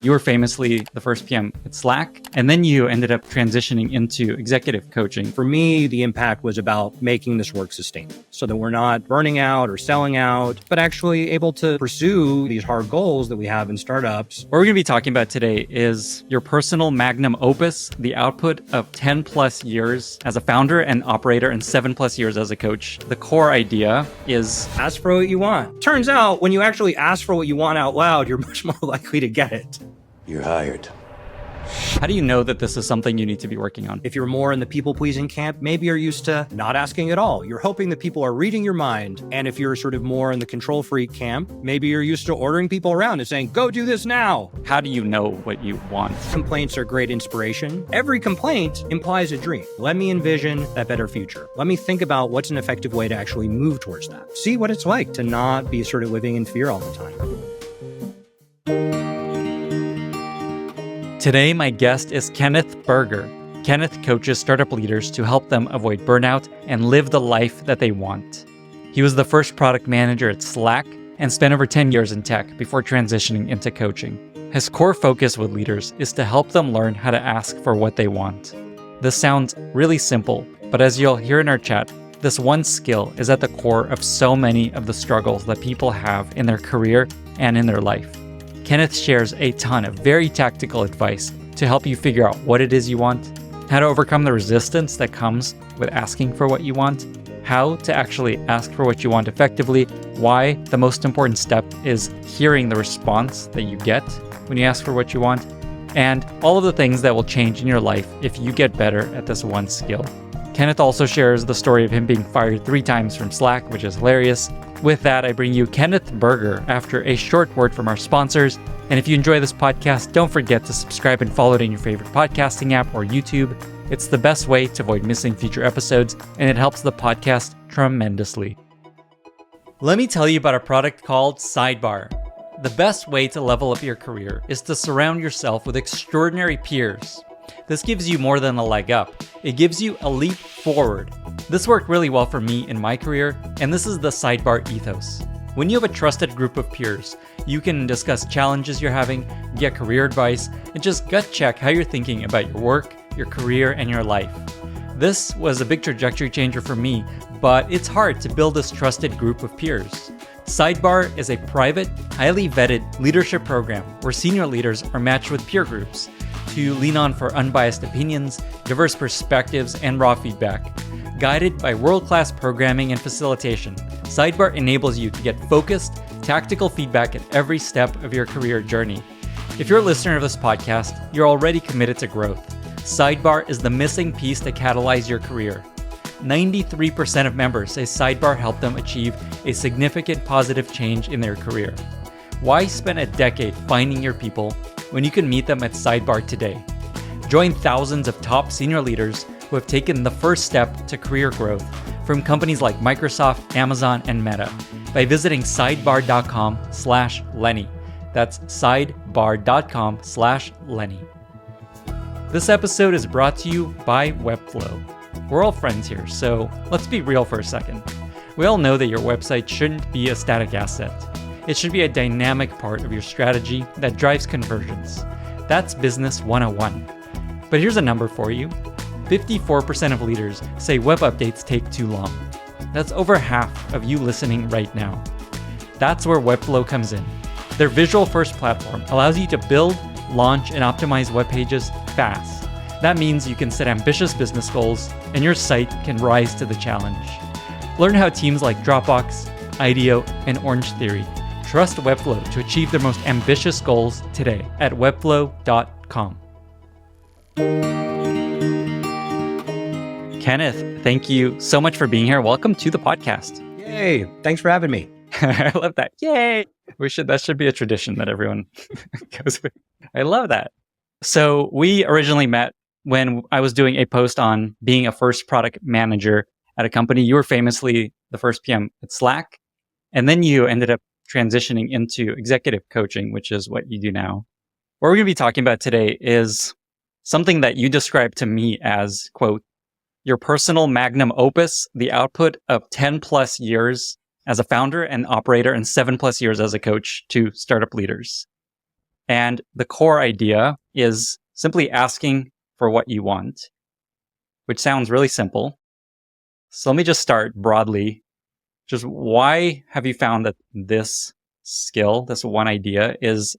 You were famously the first PM at Slack, and then you ended up transitioning into executive coaching. For me, the impact was about making this work sustainable so that we're not burning out or selling out, but actually able to pursue these hard goals that we have in startups. What we're going to be talking about today is your personal magnum opus, the output of 10 plus years as a founder and operator and 7 plus years as a coach. The core idea is ask for what you want. Turns out when you actually ask for what you want out loud, you're much more likely to get it. You're hired. How do you know that this is something you need to be working on? If you're more in the people-pleasing camp, maybe you're used to not asking at all. You're hoping that people are reading your mind. And if you're sort of more in the control freak camp, maybe you're used to ordering people around and saying, go do this now. How do you know what you want? Complaints are great inspiration. Every complaint implies a dream. Let me envision that better future. Let me think about what's an effective way to actually move towards that. See what it's like to not be sort of living in fear all the time. Today, my guest is Kenneth Berger. Kenneth coaches startup leaders to help them avoid burnout and live the life that they want. He was the first product manager at Slack and spent over 10 years in tech before transitioning into coaching. His core focus with leaders is to help them learn how to ask for what they want. This sounds really simple, but as you'll hear in our chat, this one skill is at the core of so many of the struggles that people have in their career and in their life. Kenneth shares a ton of very tactical advice to help you figure out what it is you want, how to overcome the resistance that comes with asking for what you want, how to actually ask for what you want effectively, why the most important step is hearing the response that you get when you ask for what you want, and all of the things that will change in your life if you get better at this one skill. Kenneth also shares the story of him being fired 3 times from Slack, which is hilarious. With that, I bring you Kenneth Berger after a short word from our sponsors. And if you enjoy this podcast, don't forget to subscribe and follow it in your favorite podcasting app or YouTube. It's the best way to avoid missing future episodes, and it helps the podcast tremendously. Let me tell you about a product called Sidebar. The best way to level up your career is to surround yourself with extraordinary peers. This gives you more than a leg up. It gives you a leap forward. This worked really well for me in my career, and this is the Sidebar ethos. When you have a trusted group of peers, you can discuss challenges you're having, get career advice, and just gut check how you're thinking about your work, your career, and your life. This was a big trajectory changer for me, but it's hard to build this trusted group of peers. Sidebar is a private, highly vetted leadership program where senior leaders are matched with peer groups to lean on for unbiased opinions, diverse perspectives, and raw feedback. Guided by world-class programming and facilitation, Sidebar enables you to get focused, tactical feedback at every step of your career journey. If you're a listener of this podcast, you're already committed to growth. Sidebar is the missing piece to catalyze your career. 93% of members say Sidebar helped them achieve a significant positive change in their career. Why spend a decade finding your people when you can meet them at Sidebar today? Join thousands of top senior leaders who have taken the first step to career growth from companies like Microsoft, Amazon, and Meta by visiting sidebar.com/Lenny. That's sidebar.com/Lenny. This episode is brought to you by Webflow. We're all friends here, so let's be real for a second. We all know that your website shouldn't be a static asset. It should be a dynamic part of your strategy that drives conversions. That's Business 101. But here's a number for you. 54% of leaders say web updates take too long. That's over half of you listening right now. That's where Webflow comes in. Their visual-first platform allows you to build, launch, and optimize web pages fast. That means you can set ambitious business goals, and your site can rise to the challenge. Learn how teams like Dropbox, IDEO, and Orange Theory trust Webflow to achieve their most ambitious goals today at webflow.com. Kenneth, thank you so much for being here. Welcome to the podcast. Yay. Thanks for having me. I love that. Yay. That should be a tradition that everyone goes with. I love that. So we originally met when I was doing a post on being a first product manager at a company. You were famously the first PM at Slack, and then you ended up transitioning into executive coaching, which is what you do now. What we're going to be talking about today is something that you described to me as, quote, your personal magnum opus, the output of 10 plus years as a founder and operator and 7 plus years as a coach to startup leaders. And the core idea is simply asking for what you want, which sounds really simple. So let me just start broadly. Just why have you found that this skill, this one idea, is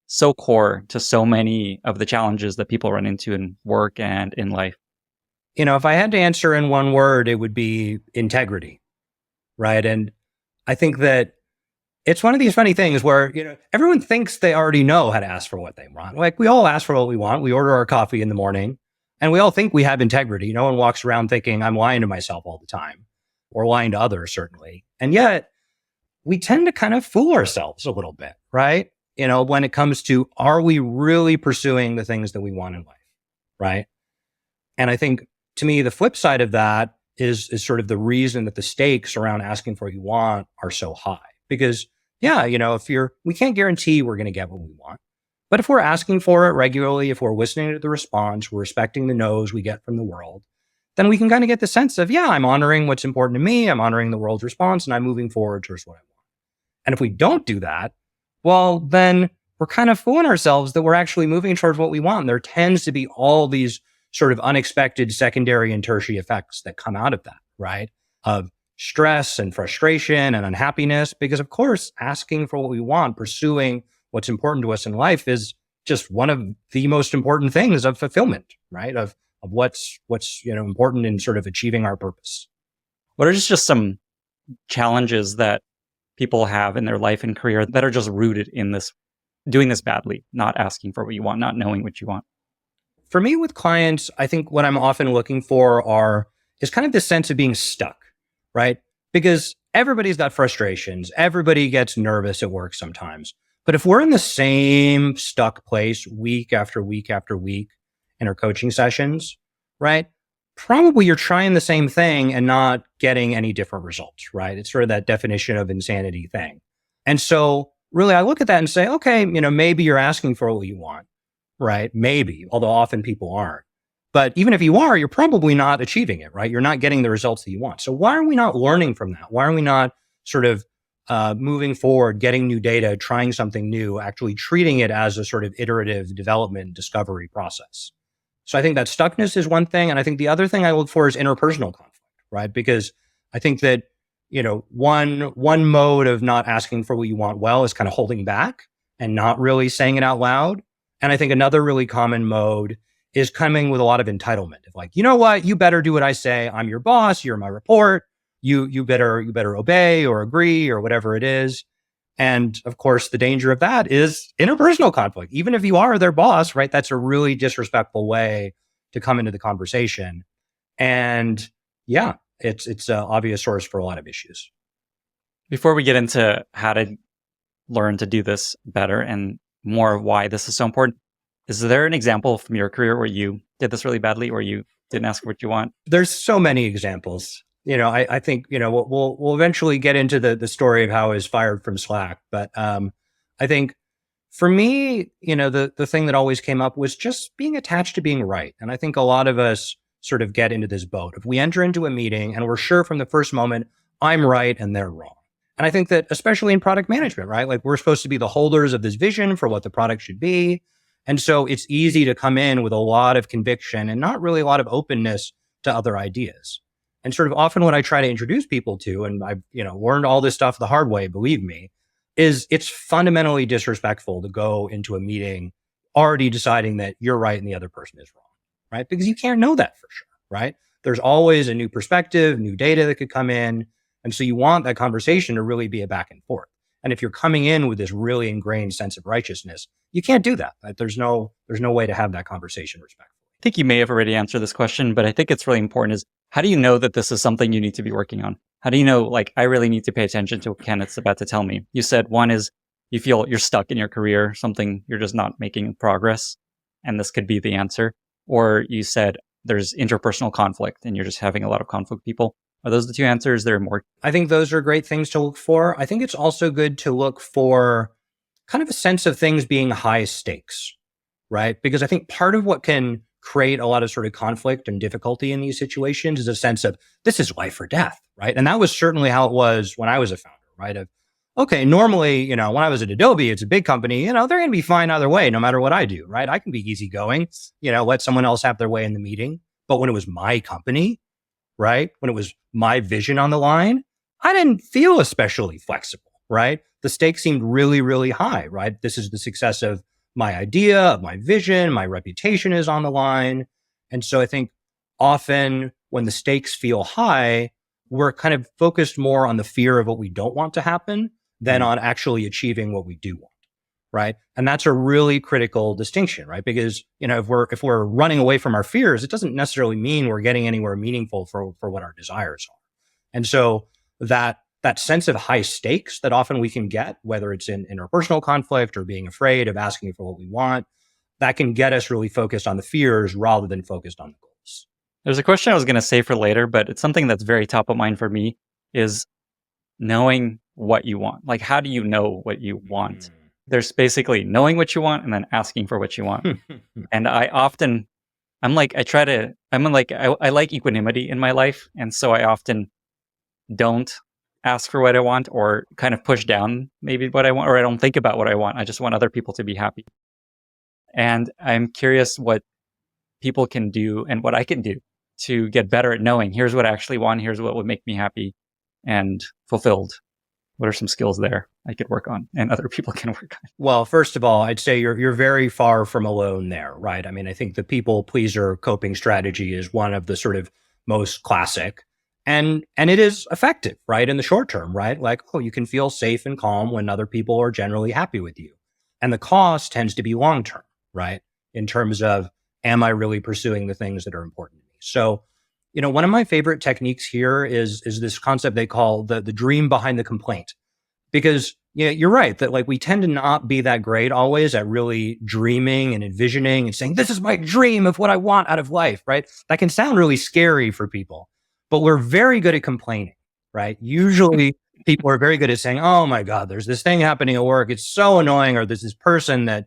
so core to so many of the challenges that people run into in work and in life? If I had to answer in one word, it would be integrity, right? And I think that it's one of these funny things where, everyone thinks they already know how to ask for what they want. Like, we all ask for what we want. We order our coffee in the morning and we all think we have integrity. No one walks around thinking I'm lying to myself all the time, or lying to others, certainly. And yet we tend to kind of fool ourselves a little bit, right? When it comes to, are we really pursuing the things that we want in life, right? And I think, to me, the flip side of that is sort of the reason that the stakes around asking for what you want are so high. Because we can't guarantee we're going to get what we want. But if we're asking for it regularly, if we're listening to the response, we're respecting the no's we get from the world, then we can kind of get the sense of, I'm honoring what's important to me. I'm honoring the world's response, and I'm moving forward towards what I want. And if we don't do that, well, then we're kind of fooling ourselves that we're actually moving towards what we want. There tends to be all these sort of unexpected secondary and tertiary effects that come out of that, right? Of stress and frustration and unhappiness, because of course, asking for what we want, pursuing what's important to us in life is just one of the most important things of fulfillment, right? Of what's important in sort of achieving our purpose. What are just some challenges that people have in their life and career that are just rooted in this, doing this badly, not asking for what you want, not knowing what you want? For me, with clients, I think what I'm often looking for is kind of this sense of being stuck, right? Because everybody's got frustrations. Everybody gets nervous at work sometimes. But if we're in the same stuck place week after week after week in our coaching sessions, right? Probably you're trying the same thing and not getting any different results, right? It's sort of that definition of insanity thing. And so really I look at that and say, okay, maybe you're asking for what you want, right? Maybe, although often people aren't. But even if you are, you're probably not achieving it, right? You're not getting the results that you want. So why are we not learning from that? Why are we not sort of moving forward, getting new data, trying something new, actually treating it as a sort of iterative development discovery process? So I think that stuckness is one thing. And I think the other thing I look for is interpersonal conflict, right? Because I think that, one mode of not asking for what you want well is kind of holding back and not really saying it out loud. And I think another really common mode is coming with a lot of entitlement of like, you know what, you better do what I say. I'm your boss. You're my report. You better obey or agree or whatever it is. And of course, the danger of that is interpersonal conflict. Even if you are their boss, right? That's a really disrespectful way to come into the conversation. And it's an obvious source for a lot of issues. Before we get into how to learn to do this better and more of why this is so important, is there an example from your career where you did this really badly or you didn't ask for what you want? There's so many examples. I think, we'll eventually get into the story of how I was fired from Slack. But I think for me, the thing that always came up was just being attached to being right. And I think a lot of us sort of get into this boat. If we enter into a meeting and we're sure from the first moment, I'm right and they're wrong. And I think that especially in product management, right? Like we're supposed to be the holders of this vision for what the product should be. And so it's easy to come in with a lot of conviction and not really a lot of openness to other ideas. And sort of often what I try to introduce people to, and I've, learned all this stuff the hard way, believe me, is it's fundamentally disrespectful to go into a meeting already deciding that you're right and the other person is wrong, right? Because you can't know that for sure, right? There's always a new perspective, new data that could come in. And so you want that conversation to really be a back and forth. And if you're coming in with this really ingrained sense of righteousness, you can't do that. Right? There's no way to have that conversation respectfully. I think you may have already answered this question, but I think it's really important is how do you know that this is something you need to be working on? How do you know, like, I really need to pay attention to what Kenneth's about to tell me? You said one is you feel you're stuck in your career, something you're just not making progress, and this could be the answer. Or you said there's interpersonal conflict and you're just having a lot of conflict with people. Are those the two answers? There are more. I think those are great things to look for. I think it's also good to look for kind of a sense of things being high stakes, right? Because I think part of what can create a lot of sort of conflict and difficulty in these situations is a sense of this is life or death, right? And that was certainly how it was when I was a founder, right? okay, normally, when I was at Adobe, it's a big company, they're going to be fine either way, no matter what I do, right? I can be easygoing, let someone else have their way in the meeting. But when it was my company, right? When it was my vision on the line, I didn't feel especially flexible, right? The stakes seemed really, really high, right? This is the success of my idea, of my vision, my reputation is on the line. And so I think often when the stakes feel high, we're kind of focused more on the fear of what we don't want to happen than on actually achieving what we do want. Right. And that's a really critical distinction, right? Because, if we're running away from our fears, it doesn't necessarily mean we're getting anywhere meaningful for what our desires are. And so that sense of high stakes that often we can get, whether it's in interpersonal conflict or being afraid of asking for what we want, that can get us really focused on the fears rather than focused on the goals. There's a question I was going to say for later, but it's something that's very top of mind for me is knowing what you want. Like, how do you know what you want? There's basically knowing what you want and then asking for what you want. And I like equanimity in my life. And so I often don't ask for what I want or kind of push down maybe what I want, or I don't think about what I want. I just want other people to be happy. And I'm curious what people can do and what I can do to get better at knowing here's what I actually want, here's what would make me happy and fulfilled. What are some skills there I could work on and other people can work on? Well, first of all, I'd say you're very far from alone there, right? I mean, I think the people pleaser coping strategy is one of the sort of most classic, and it is effective, right? In the short term, right? Like, you can feel safe and calm when other people are generally happy with you. And the cost tends to be long term, right? In terms of, am I really pursuing the things that are important to me? So, one of my favorite techniques here is this concept they call the dream behind the complaint. Because you're right that we tend to not be that great always at really dreaming and envisioning and saying, this is my dream of what I want out of life, right? That can sound really scary for people, but we're very good at complaining, right? Usually people are very good at saying, oh my God, there's this thing happening at work. It's so annoying. Or there's this person that,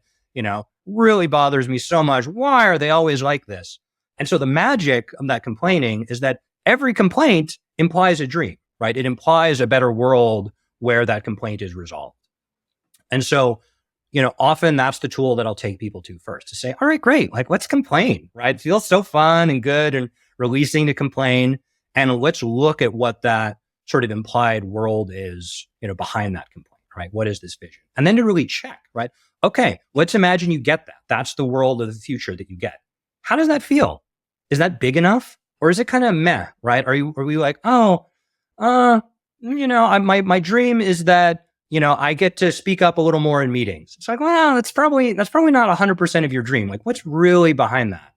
really bothers me so much. Why are they always like this? And so the magic of that complaining is that every complaint implies a dream, right? It implies a better world where that complaint is resolved. And so, often that's the tool that I'll take people to first to say, all right, great. Let's complain, right? It feels so fun and good and releasing to complain. And let's look at what that sort of implied world is, behind that complaint, right? What is this vision? And then to really check, right? Okay, let's imagine you get that. That's the world of the future that you get. How does that feel? Is that big enough? Or is it kind of meh, right? Are we like, my dream is that, I get to speak up a little more in meetings. It's like, well, that's probably not 100% of your dream. What's really behind that?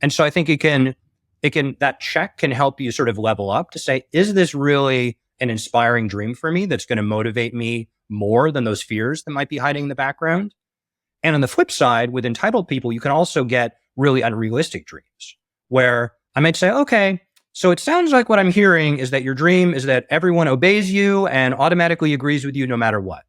And so I think that check can help you sort of level up to say, is this really an inspiring dream for me that's going to motivate me more than those fears that might be hiding in the background? And on the flip side, with entitled people, you can also get really unrealistic dreams where I might say, okay, so it sounds like what I'm hearing is that your dream is that everyone obeys you and automatically agrees with you no matter what.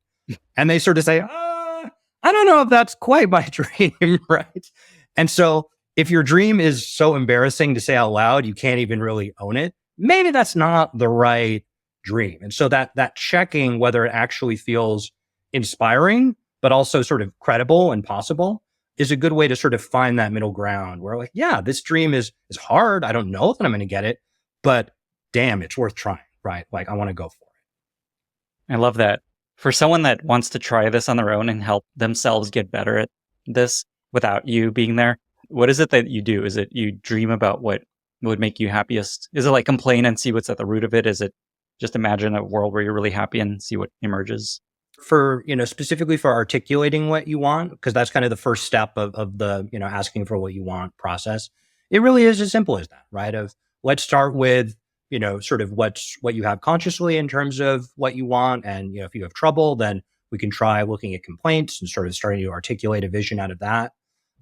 And they sort of say, I don't know if that's quite my dream, right? And so if your dream is so embarrassing to say out loud, you can't even really own it, maybe that's not the right dream. And so that checking whether it actually feels inspiring, but also sort of credible and possible is a good way to sort of find that middle ground where this dream is hard. I don't know if I'm going to get it, but damn, it's worth trying, right? I want to go for it. I love that. For someone that wants to try this on their own and help themselves get better at this without you being there, what is it that you do? Is it you dream about what would make you happiest? Is it complain and see what's at the root of it? Is it just imagine a world where you're really happy and see what emerges? For, specifically for articulating what you want, because that's kind of the first step of the, asking for what you want process. It really is as simple as that, right? Let's start with, sort of what you have consciously in terms of what you want. And, if you have trouble, then we can try looking at complaints and sort of starting to articulate a vision out of that.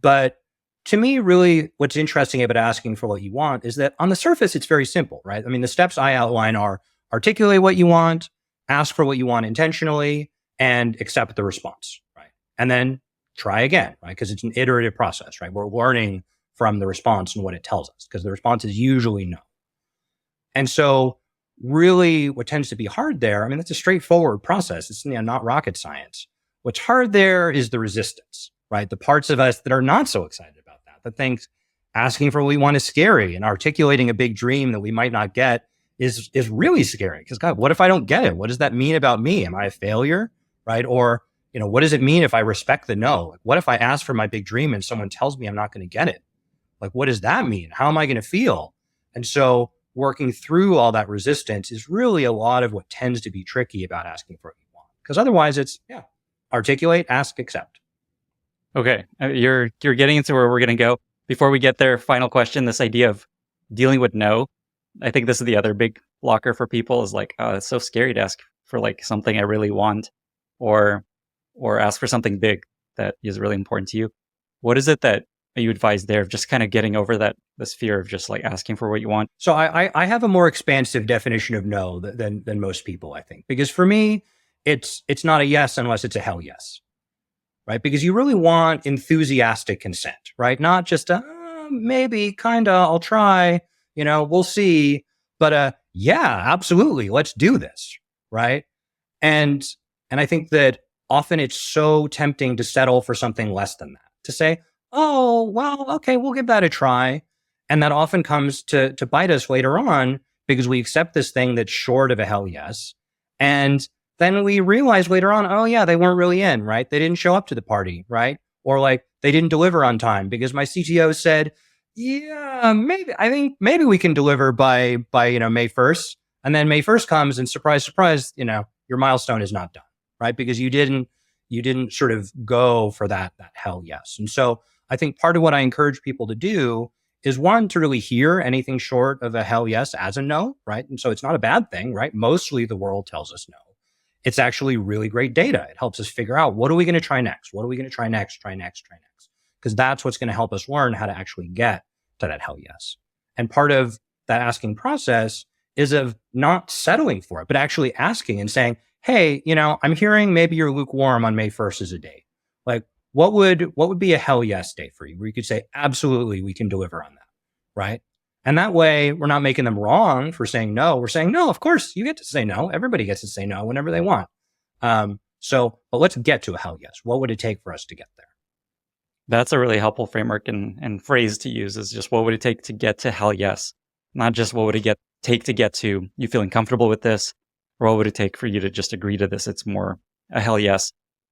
But to me, really, what's interesting about asking for what you want is that on the surface, it's very simple, right? I mean, the steps I outline are articulate what you want, ask for what you want intentionally, and accept the response, right? And then try again, right? Because it's an iterative process, right? We're learning from the response and what it tells us because the response is usually no. And so really what tends to be hard there, I mean, that's a straightforward process. It's not rocket science. What's hard there is the resistance, right? The parts of us that are not so excited about that thinks asking for what we want is scary, and articulating a big dream that we might not get is really scary. Because God, what if I don't get it? What does that mean about me? Am I a failure, right? Or, what does it mean if I respect the no? Like, what if I ask for my big dream and someone tells me I'm not going to get it? Like, what does that mean? How am I going to feel? And so working through all that resistance is really a lot of what tends to be tricky about asking for what you want. Because otherwise it's, articulate, ask, accept. Okay. You're getting into where we're going to go. Before we get there, final question, this idea of dealing with no. I think this is the other big blocker for people is like, oh, it's so scary to ask for like something I really want or ask for something big that is really important to you. What is it that you advise there of just kind of getting over this fear of just like asking for what you want? So I have a more expansive definition of no than most people, I think, because for me, it's not a yes unless it's a hell yes, right? Because you really want enthusiastic consent, right? Not just a maybe, kinda, I'll try, we'll see, but yeah, absolutely, let's do this, right? And I think that often it's so tempting to settle for something less than that, to say, oh, well, okay, we'll give that a try. And that often comes to bite us later on because we accept this thing that's short of a hell yes. And then we realize later on, oh yeah, they weren't really in, right? They didn't show up to the party, right? Or like they didn't deliver on time because my CTO said, yeah, maybe we can deliver by May 1st. And then May 1st comes and surprise, surprise, your milestone is not done, right? Because you didn't sort of go for that hell yes. And so I think part of what I encourage people to do is, one, to really hear anything short of a hell yes as a no, right? And so it's not a bad thing, right? Mostly the world tells us no. It's actually really great data. It helps us figure out, what are we going to try next? What are we going to try next? Because that's what's going to help us learn how to actually get to that hell yes. And part of that asking process is of not settling for it, but actually asking and saying, hey, I'm hearing maybe you're lukewarm on May 1st as a date. Like, what would be a hell yes date for you where you could say, absolutely, we can deliver on that, right? And that way, we're not making them wrong for saying no. We're saying, no, of course, you get to say no. Everybody gets to say no whenever they want. But let's get to a hell yes. What would it take for us to get there? That's a really helpful framework and phrase to use, is just what would it take to get to hell yes? Not just what would it take to get to you feeling comfortable with this, or what would it take for you to just agree to this? It's more a hell yes.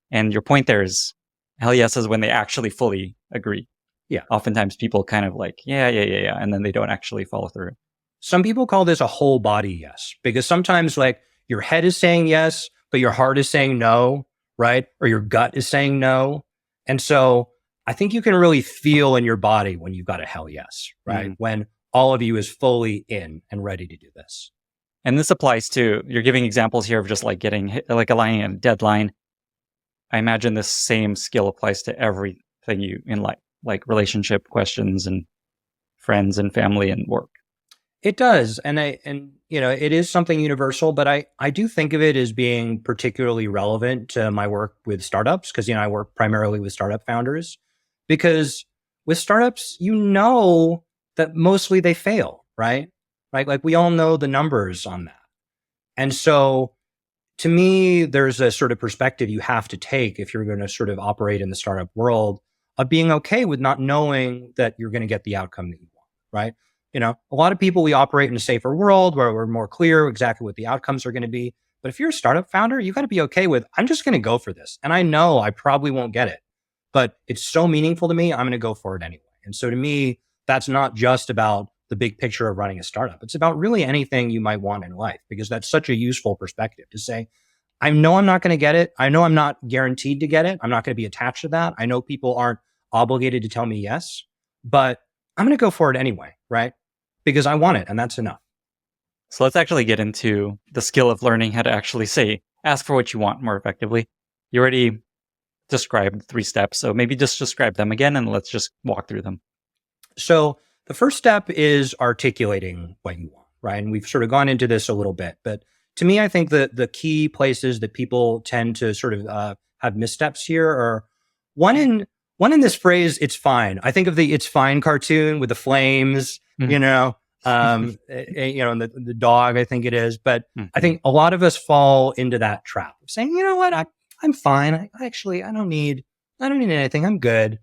And your point there is, hell yes is when they actually fully agree. Yeah. Oftentimes people kind of like, yeah. And then they don't actually follow through. Some people call this a whole body yes, because sometimes like your head is saying yes, but your heart is saying no, right? Or your gut is saying no. And so I think you can really feel in your body when you've got a hell yes, right? Mm-hmm. When all of you is fully in and ready to do this. And this applies to, you're giving examples here of just like aligning a deadline. I imagine this same skill applies to everything you in life, like relationship questions and friends and family and work. It does. And it is something universal, but I do think of it as being particularly relevant to my work with startups, because, I work primarily with startup founders, because with startups, that mostly they fail, right? Right? Like we all know the numbers on that. And so to me, there's a sort of perspective you have to take if you're going to sort of operate in the startup world, of being okay with not knowing that you're going to get the outcome that you want, right? A lot of people, we operate in a safer world where we're more clear exactly what the outcomes are going to be. But if you're a startup founder, you got to be okay with, I'm just going to go for this. And I know I probably won't get it, but it's so meaningful to me, I'm going to go for it anyway. And so to me, that's not just about the big picture of running a startup. It's about really anything you might want in life, because that's such a useful perspective to say, I know I'm not going to get it. I know I'm not guaranteed to get it. I'm not going to be attached to that. I know people aren't obligated to tell me yes, but I'm going to go for it anyway, right? Because I want it, and that's enough. So let's actually get into the skill of learning how to actually ask for what you want more effectively. You already described 3 steps, so maybe just describe them again and let's just walk through them. So the first step is articulating what you want, right? And we've sort of gone into this a little bit, but to me, I think that the key places that people tend to sort of have missteps here are one in this phrase, it's fine. I think of the It's Fine cartoon with the flames, And the dog, I think it is. But I Mhm. think a lot of us fall into that trap of saying, you know what, I'm fine. I don't need anything. I'm good.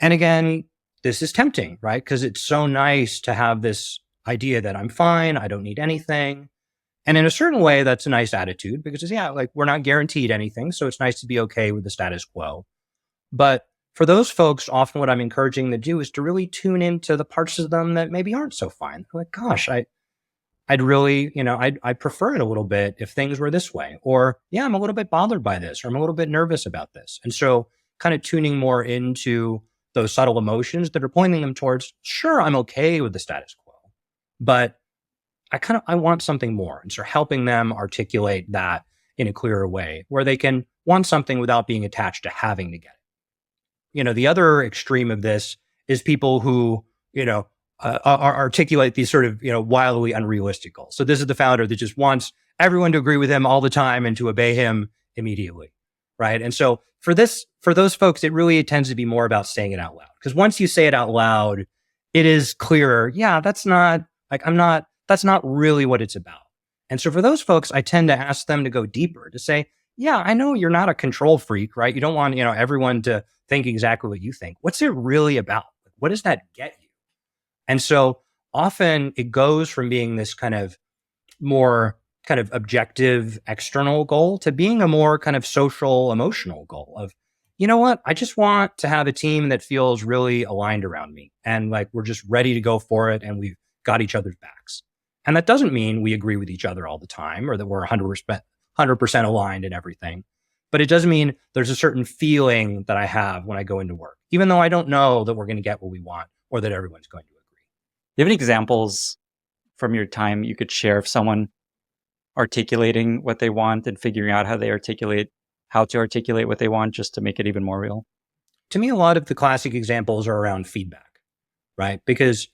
And again, this is tempting, right? Because it's so nice to have this idea that I'm fine. I don't need anything. And in a certain way, that's a nice attitude because like we're not guaranteed anything. So it's nice to be okay with the status quo. But for those folks, often what I'm encouraging them to do is to really tune into the parts of them that maybe aren't so fine. Like, gosh, I'd really, I'd prefer it a little bit if things were this way. Or, yeah, I'm a little bit bothered by this, or I'm a little bit nervous about this. And so kind of tuning more into those subtle emotions that are pointing them towards, sure, I'm okay with the status quo, but I want something more. And so helping them articulate that in a clearer way where they can want something without being attached to having to get it. The other extreme of this is people who, articulate these sort of, wildly unrealistic goals. So this is the founder that just wants everyone to agree with him all the time and to obey him immediately. Right. And so for those folks, it really tends to be more about saying it out loud. Because once you say it out loud, it is clearer. Yeah, that's not really what it's about. And so for those folks, I tend to ask them to go deeper, to say, yeah, I know you're not a control freak, right? You don't want, everyone to think exactly what you think. What's it really about? What does that get you? And so often it goes from being this kind of more kind of objective external goal to being a more kind of social emotional goal of, you know what? I just want to have a team that feels really aligned around me and like we're just ready to go for it and we've got each other's backs. And that doesn't mean we agree with each other all the time or that we're 100% aligned in everything. But it does mean there's a certain feeling that I have when I go into work, even though I don't know that we're going to get what we want or that everyone's going to agree. Do you have any examples from your time you could share of someone articulating what they want and figuring out how to articulate what they want just to make it even more real? To me, a lot of the classic examples are around feedback, right? Because,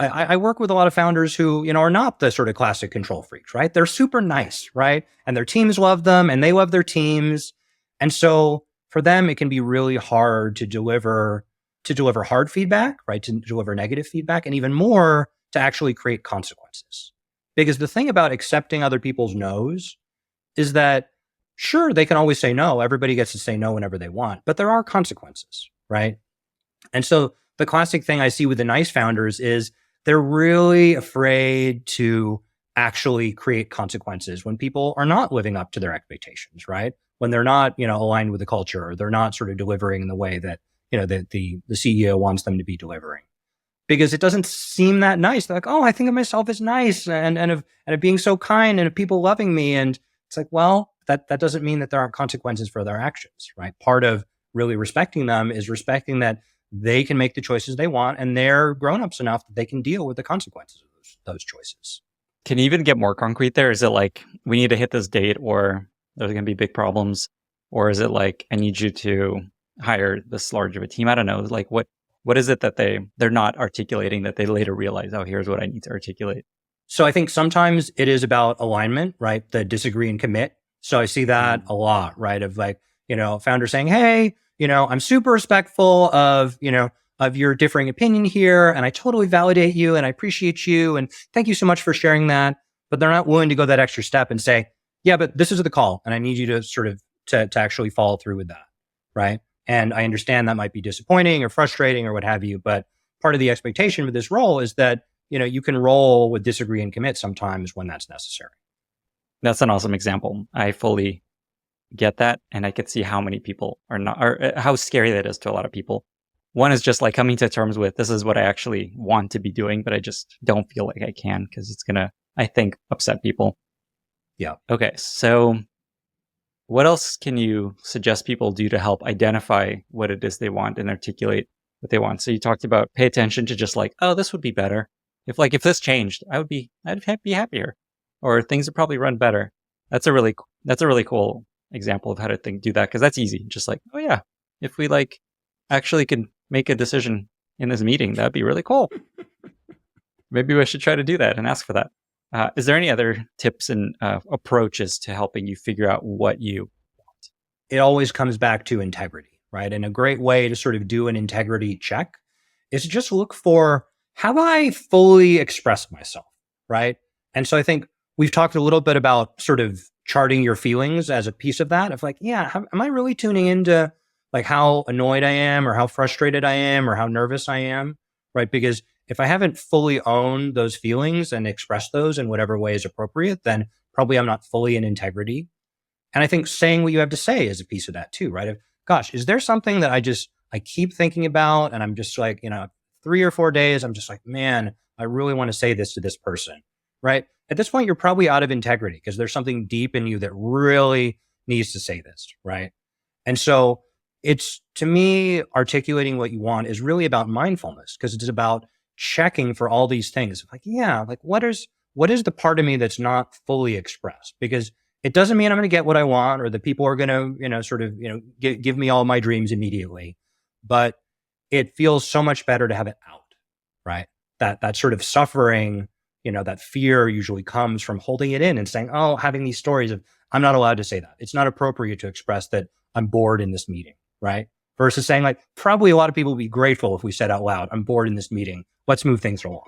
I work with a lot of founders who, are not the sort of classic control freaks, right? They're super nice, right? And their teams love them and they love their teams. And so for them, it can be really hard to deliver hard feedback, right? To deliver negative feedback and even more to actually create consequences. Because the thing about accepting other people's no's is that sure, they can always say no. Everybody gets to say no whenever they want, but there are consequences, right? And so the classic thing I see with the nice founders is they're really afraid to actually create consequences when people are not living up to their expectations, right? When they're not, aligned with the culture or they're not sort of delivering in the way that, the CEO wants them to be delivering. Because it doesn't seem that nice. They're like, oh, I think of myself as nice and of being so kind and of people loving me. And it's like, well, that doesn't mean that there aren't consequences for their actions, right? Part of really respecting them is respecting that they can make the choices they want and they're grown-ups enough that they can deal with the consequences of those choices. Can you even get more concrete there? Is it like, we need to hit this date or there's going to be big problems? Or is it like, I need you to hire this large of a team? I don't know. Like what is it that they're not articulating that they later realize, oh, here's what I need to articulate? So I think sometimes it is about alignment, right? The disagree and commit. So I see that a lot, right? Of like, founders saying, hey, I'm super respectful of your differing opinion here. And I totally validate you and I appreciate you. And thank you so much for sharing that. But they're not willing to go that extra step and say, yeah, but this is the call. And I need you to sort of to actually follow through with that. Right. And I understand that might be disappointing or frustrating or what have you. But part of the expectation with this role is that, you can roll with disagree and commit sometimes when that's necessary. That's an awesome example. I fully get that. And I could see how many people are not, or how scary that is to a lot of people. One is just like coming to terms with, this is what I actually want to be doing, but I just don't feel like I can because it's going to, I think, upset people. Yeah. Okay. So what else can you suggest people do to help identify what it is they want and articulate what they want? So you talked about pay attention to just like, oh, this would be better. If this changed, I'd be happier, or things would probably run better. That's a really cool example of how to do that. Cause that's easy. Just like, oh yeah, if we like actually can make a decision in this meeting, that'd be really cool. Maybe we should try to do that and ask for that. Is there any other tips and approaches to helping you figure out what you want? It always comes back to integrity, right? And a great way to sort of do an integrity check is to just look for have I fully expressed myself, right? And so I think we've talked a little bit about sort of charting your feelings as a piece of that, of like, yeah, am I really tuning into like how annoyed I am or how frustrated I am or how nervous I am, right? Because if I haven't fully owned those feelings and expressed those in whatever way is appropriate, then probably I'm not fully in integrity. And I think saying what you have to say is a piece of that too, right? Of, gosh, is there something that I keep thinking about and I'm just like, 3 or 4 days, I'm just like, man, I really want to say this to this person, right? At this point, you're probably out of integrity because there's something deep in you that really needs to say this, right? And so it's, to me, articulating what you want is really about mindfulness because it's about checking for all these things. Like, yeah, like what is the part of me that's not fully expressed? Because it doesn't mean I'm going to get what I want or the people are going to, give me all my dreams immediately. But it feels so much better to have it out, right? That sort of suffering, that fear usually comes from holding it in and saying, oh, having these stories of, I'm not allowed to say that. It's not appropriate to express that I'm bored in this meeting, right? Versus saying like, probably a lot of people would be grateful if we said out loud, I'm bored in this meeting. Let's move things along.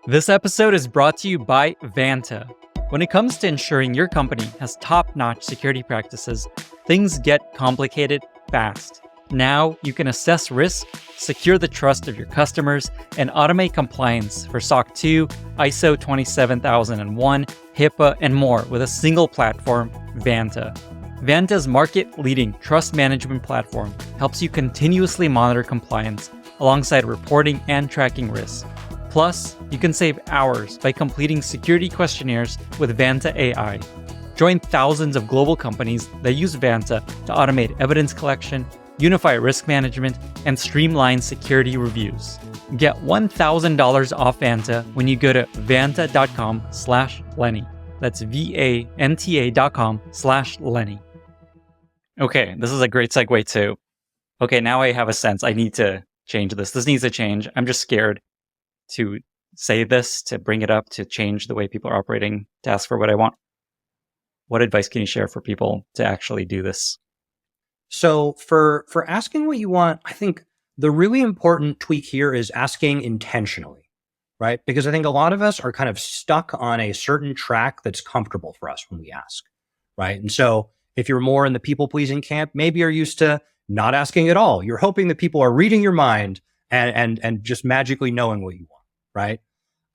This episode is brought to you by Vanta. When it comes to ensuring your company has top-notch security practices, things get complicated fast. Now you can assess risk, secure the trust of your customers, and automate compliance for SOC 2, ISO 27001, HIPAA, and more with a single platform, Vanta. Vanta's market-leading trust management platform helps you continuously monitor compliance alongside reporting and tracking risks. Plus, you can save hours by completing security questionnaires with Vanta AI. Join thousands of global companies that use Vanta to automate evidence collection, unify risk management, and streamline security reviews. Get $1,000 off Vanta when you go to vanta.com/Lenny. That's VANTA.com/Lenny. Okay, this is a great segue too. Okay, now I have a sense I need to change this. This needs to change. I'm just scared to say this, to bring it up, to change the way people are operating, to ask for what I want. What advice can you share for people to actually do this? So for asking what you want, I think the really important tweak here is asking intentionally, right? Because I think a lot of us are kind of stuck on a certain track that's comfortable for us when we ask, right? And so if you're more in the people pleasing camp, maybe you're used to not asking at all. You're hoping that people are reading your mind and just magically knowing what you want, right?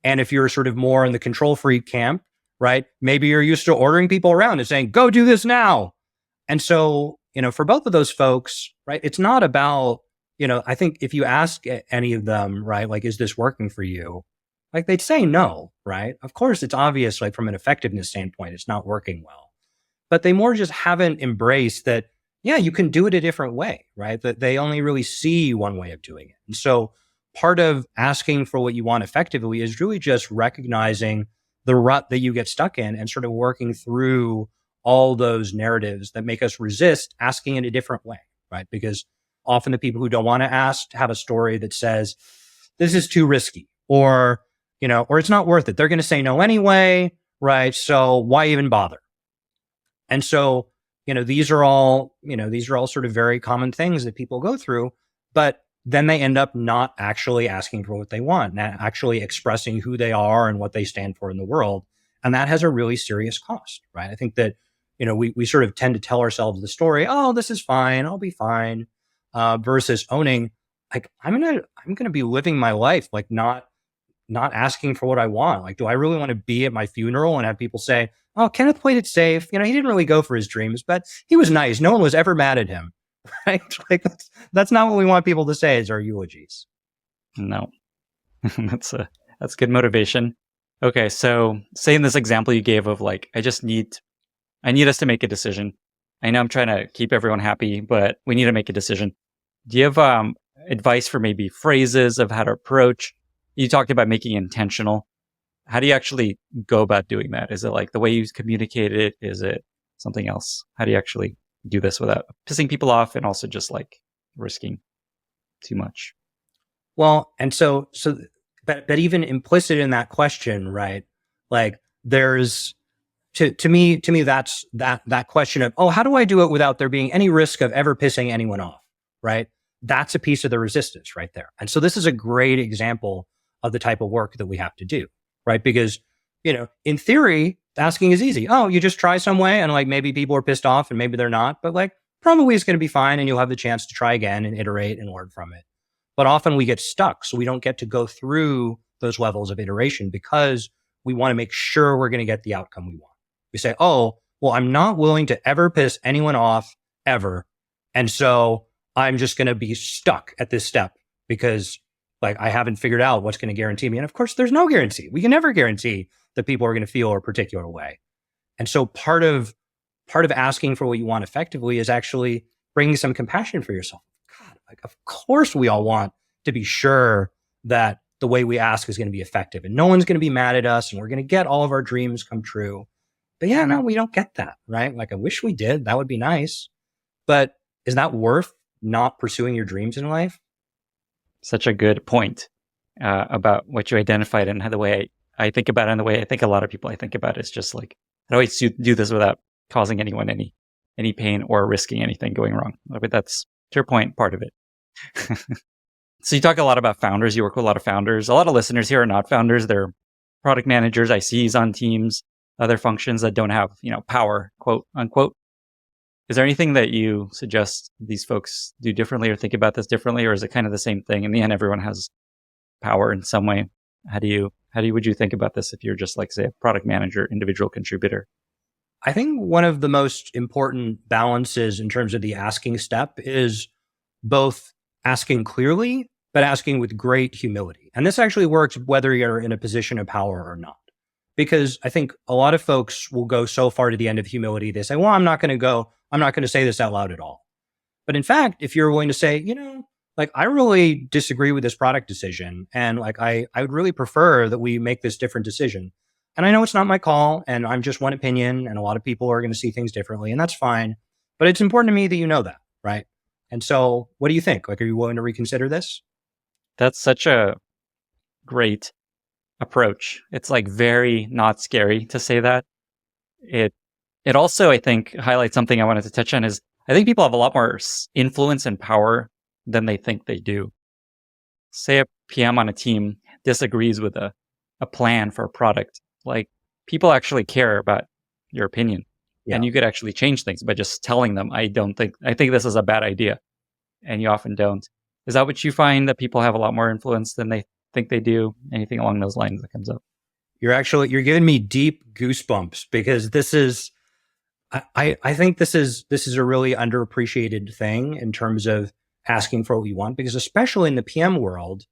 And if you're sort of more in the control freak camp, right? Maybe you're used to ordering people around and saying, go do this now. And so, for both of those folks, right, it's not about, I think if you ask any of them, right, like, is this working for you? Like they'd say no, right? Of course, it's obvious, like from an effectiveness standpoint, it's not working well, but they more just haven't embraced that, yeah, you can do it a different way, right? That they only really see one way of doing it. And so part of asking for what you want effectively is really just recognizing the rut that you get stuck in and sort of working through all those narratives that make us resist asking in a different way, right? Because often the people who don't want to ask have a story that says, this is too risky, or it's not worth it. They're going to say no anyway, right? So why even bother? And so, these are all sort of very common things that people go through, but then they end up not actually asking for what they want, not actually expressing who they are and what they stand for in the world. And that has a really serious cost, right? I think that, we sort of tend to tell ourselves the story, oh, this is fine, I'll be fine, versus owning, like, I'm going to be living my life, like not asking for what I want. Like, do I really want to be at my funeral and have people say, oh, Kenneth played it safe. He didn't really go for his dreams, but he was nice. No one was ever mad at him, right? Like that's not what we want people to say as our eulogies. No, that's good motivation. Okay. So say in this example you gave of like, I need us to make a decision. I know I'm trying to keep everyone happy, but we need to make a decision. Do you have advice for maybe phrases of how to approach? You talked about making it intentional. How do you actually go about doing that? Is it like the way you communicate it? Is it something else? How do you actually do this without pissing people off and also just like risking too much? Well, and so, but even implicit in that question, right? Like there's, to me, that's that question of, oh, how do I do it without there being any risk of ever pissing anyone off? Right. that's a piece of the resistance right there. And so this is a great example of the type of work that we have to do, right? Because, in theory, asking is easy. Oh, you just try some way and like maybe people are pissed off and maybe they're not, but like probably it's going to be fine and you'll have the chance to try again and iterate and learn from it. But often we get stuck. So we don't get to go through those levels of iteration because we want to make sure we're going to get the outcome we want. We say, oh, well, I'm not willing to ever piss anyone off ever. And so I'm just going to be stuck at this step because like I haven't figured out what's going to guarantee me. And of course, there's no guarantee. We can never guarantee that people are going to feel a particular way. And so part of asking for what you want effectively is actually bringing some compassion for yourself. God, like of course we all want to be sure that the way we ask is going to be effective and no one's going to be mad at us and we're going to get all of our dreams come true. But yeah, no, we don't get that, right? Like I wish we did. That would be nice. But is that worth not pursuing your dreams in life? Such a good point about what you identified and how the way I think about it and the way I think a lot of people I think about it is just like, how do I do this without causing anyone any pain or risking anything going wrong? But that's, to your point, part of it. So you talk a lot about founders. You work with a lot of founders. A lot of listeners here are not founders. They're product managers, ICs on teams, other functions that don't have, power, quote unquote. Is there anything that you suggest these folks do differently or think about this differently, or is it kind of the same thing? In the end, everyone has power in some way. Would you think about this if you're just like, say, a product manager, individual contributor? I think one of the most important balances in terms of the asking step is both asking clearly, but asking with great humility. And this actually works whether you're in a position of power or not. Because I think a lot of folks will go so far to the end of humility, they say, well, I'm not going to say this out loud at all. But in fact, if you're willing to say, like, I really disagree with this product decision. And like, I would really prefer that we make this different decision. And I know it's not my call and I'm just one opinion and a lot of people are going to see things differently and that's fine. But it's important to me that you know that, right? And so what do you think? Like, are you willing to reconsider this? That's such a great approach. It's like very not scary to say that. It also, I think, highlights something I wanted to touch on is I think people have a lot more influence and power than they think they do. Say a PM on a team disagrees with a plan for a product. Like, people actually care about your opinion. Yeah. And you could actually change things by just telling them, I think this is a bad idea. And you often don't. Is that what you find, that people have a lot more influence than they think they do? Anything along those lines that comes up? You're giving me deep goosebumps because this is, I think this is a really underappreciated thing in terms of asking for what we want, because especially in the PM world,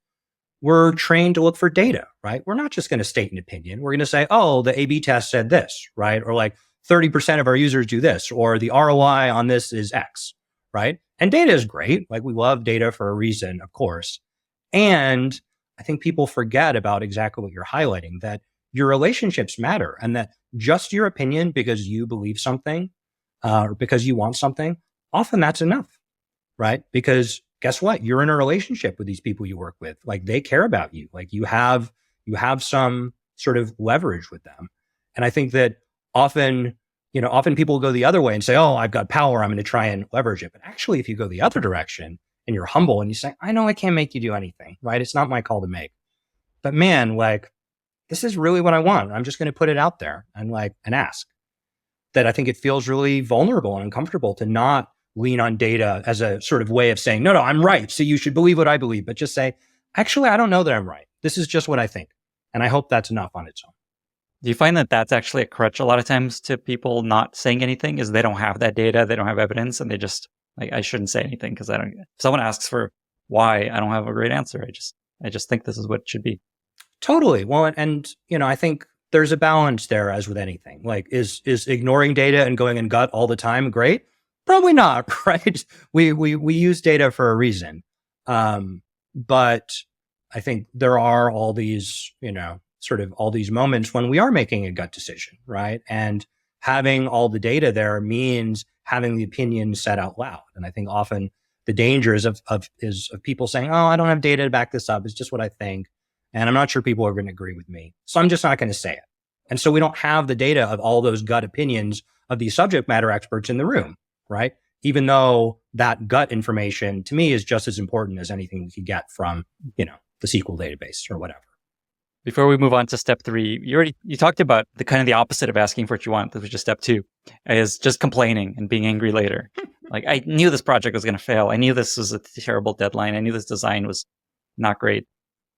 we're trained to look for data, right? We're not just going to state an opinion. We're going to say, oh, the A/B test said this, right? Or like 30% of our users do this, or the ROI on this is X, right? And data is great. Like, we love data for a reason, of course. And I think people forget about exactly what you're highlighting, that your relationships matter and that just your opinion because you believe something or because you want something, often that's enough, right? Because guess what? You're in a relationship with these people you work with. Like, they care about you. Like, you have some sort of leverage with them. And I think that often people go the other way and say, oh, I've got power, I'm going to try and leverage it. But actually, if you go the other direction and you're humble and you say, I know I can't make you do anything, right? It's not my call to make. But man, like, this is really what I want. I'm just going to put it out there and ask. That I think it feels really vulnerable and uncomfortable to not lean on data as a sort of way of saying, no, I'm right, so you should believe what I believe, but just say, actually, I don't know that I'm right. This is just what I think. And I hope that's enough on its own. Do you find that that's actually a crutch a lot of times to people not saying anything, is they don't have that data, they don't have evidence, and they just, like, I shouldn't say anything because if someone asks for why, I don't have a great answer. I just think this is what it should be. Totally. Well, and I think there's a balance there, as with anything. Like, is ignoring data and going in gut all the time great? Probably not, right? We use data for a reason. But I think there are all these, sort of all these moments when we are making a gut decision, right? And having all the data there means having the opinion said out loud. And I think often the danger is of people saying, oh, I don't have data to back this up. It's just what I think. And I'm not sure people are going to agree with me. So I'm just not going to say it. And so we don't have the data of all those gut opinions of these subject matter experts in the room, right? even though that gut information to me is just as important as anything we could get from, the SQL database or whatever. Before we move on to step 3, you talked about the kind of the opposite of asking for what you want, which is just step 2, is just complaining and being angry later. Like, I knew this project was going to fail. I knew this was a terrible deadline. I knew this design was not great.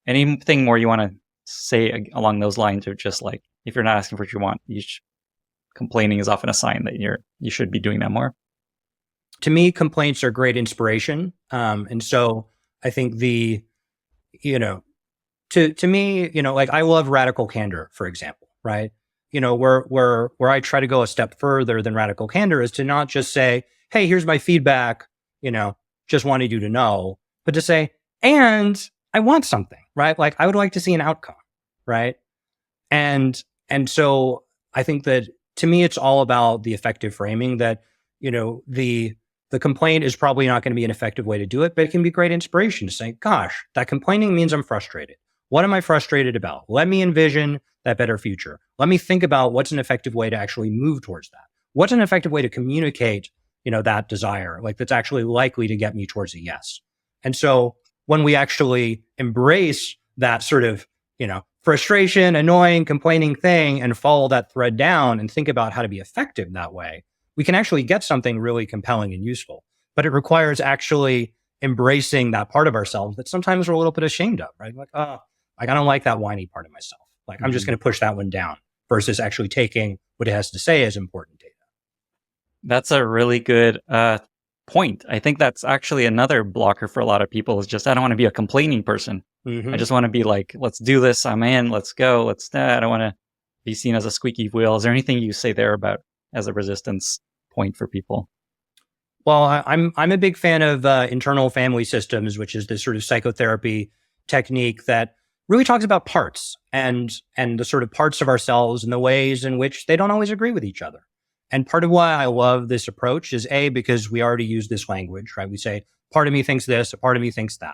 Anything more you want to say along those lines, or just like, if you're not asking for what you want, complaining is often a sign that you should be doing that more? To me, complaints are great inspiration. And so I think to me, like, I love radical candor, for example, right? Where I try to go a step further than radical candor is to not just say, hey, here's my feedback, just wanted you to know, but to say, and I want something, right? Like, I would like to see an outcome, right? And so I think that to me, it's all about the effective framing that, the complaint is probably not going to be an effective way to do it, but it can be great inspiration to say, gosh, that complaining means I'm frustrated. What am I frustrated about? Let me envision that better future. Let me think about what's an effective way to actually move towards that. What's an effective way to communicate, that desire, like, that's actually likely to get me towards a yes. And so when we actually embrace that sort of, frustration, annoying, complaining thing and follow that thread down and think about how to be effective that way, we can actually get something really compelling and useful. But it requires actually embracing that part of ourselves that sometimes we're a little bit ashamed of, right? Like, I don't like that whiny part of myself. Like, I'm just going to push that one down versus actually taking what it has to say as important data. That's a really good point. I think that's actually another blocker for a lot of people, is just, I don't want to be a complaining person. I just want to be like, let's do this. I'm in. Let's go. I don't want to be seen as a squeaky wheel. Is there anything you say there about as a resistance point for people? Well, I'm a big fan of internal family systems, which is this sort of psychotherapy technique that really talks about parts and the sort of parts of ourselves and the ways in which they don't always agree with each other. And part of why I love this approach is because we already use this language, right? We say, part of me thinks this, a part of me thinks that.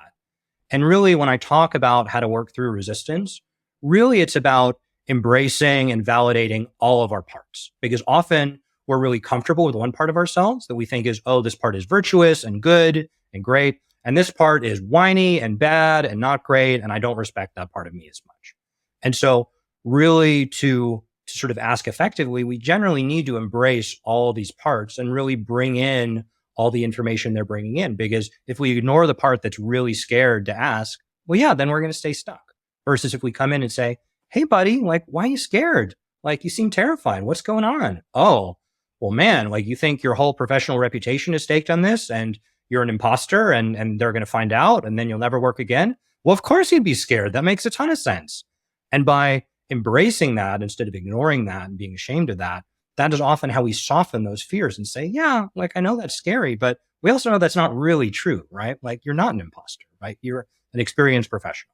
And really, when I talk about how to work through resistance, really it's about embracing and validating all of our parts, because often we're really comfortable with one part of ourselves that we think is, oh, this part is virtuous and good and great. And this part is whiny and bad and not great. And I don't respect that part of me as much. And so really to sort of ask effectively, we generally need to embrace all these parts and really bring in all the information they're bringing in. Because if we ignore the part that's really scared to ask, well, yeah, then we're going to stay stuck. Versus if we come in and say, hey, buddy, like, why are you scared? Like, you seem terrified. What's going on? Oh, well, man, like, you think your whole professional reputation is staked on this and you're an imposter and they're going to find out and then you'll never work again. Well, of course you'd be scared. That makes a ton of sense. And by embracing that instead of ignoring that and being ashamed of that, that is often how we soften those fears and say, yeah, like, I know that's scary, but we also know that's not really true, right? Like, you're not an imposter, right? You're an experienced professional.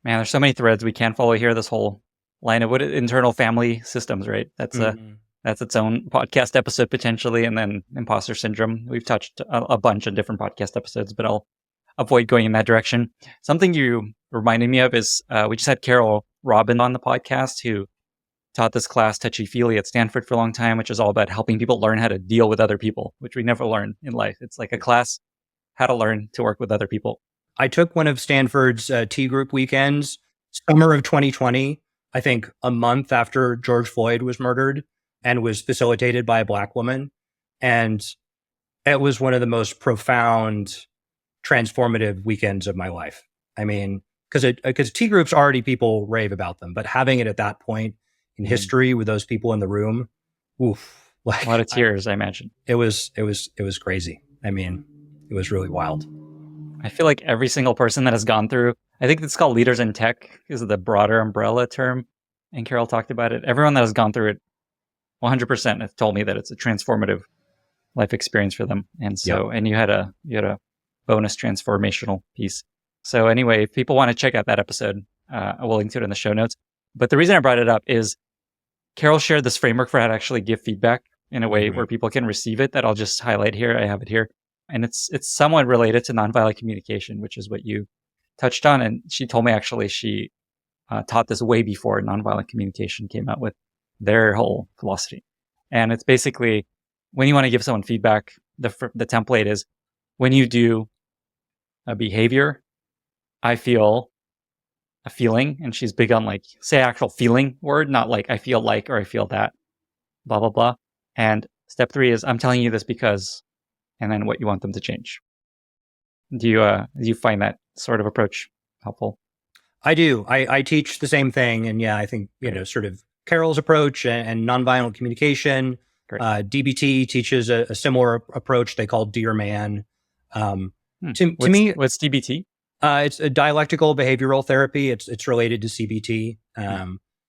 Man, there's so many threads we can't follow here. This whole line of internal family systems, right? That's that's its own podcast episode potentially. And then imposter syndrome. We've touched a bunch of different podcast episodes, but I'll avoid going in that direction. Something you reminded me of is we just had Carol Robin on the podcast, who taught this class, Touchy-Feely, at Stanford for a long time, which is all about helping people learn how to deal with other people, which we never learn in life. It's like a class, how to learn to work with other people. I took one of Stanford's T group weekends, summer of 2020, I think a month after George Floyd was murdered, and was facilitated by a Black woman. And it was one of the most profound, transformative weekends of my life. I mean, because T groups already, people rave about them, but having it at that point in history with those people in the room, oof, like, a lot of tears, I imagine. It was crazy. I mean, it was really wild. I feel like every single person that has gone through, I think it's called Leaders in Tech, is the broader umbrella term, and Carol talked about it. Everyone that has gone through it, 100% have told me that it's a transformative life experience for them. And so, and you had a bonus transformational piece. So anyway, if people want to check out that episode, I will link to it in the show notes. But the reason I brought it up is Carol shared this framework for how to actually give feedback in a way where people can receive it, that I'll just highlight here. I have it here. And it's somewhat related to nonviolent communication, which is what you touched on. And she told me actually she taught this way before nonviolent communication came out with their whole philosophy. And it's basically, when you want to give someone feedback, the template is when you do a behavior, I feel a feeling, and she's big on like say actual feeling word, not like I feel like or I feel that, blah blah blah. And step 3 is I'm telling you this because, and then what you want them to change. Do you find that sort of approach helpful? I do. I teach the same thing, and yeah, I think sort of Carol's approach and nonviolent communication. DBT teaches a similar approach they call Dear Man. To me, what's DBT? It's a dialectical behavioral therapy. It's related to CBT.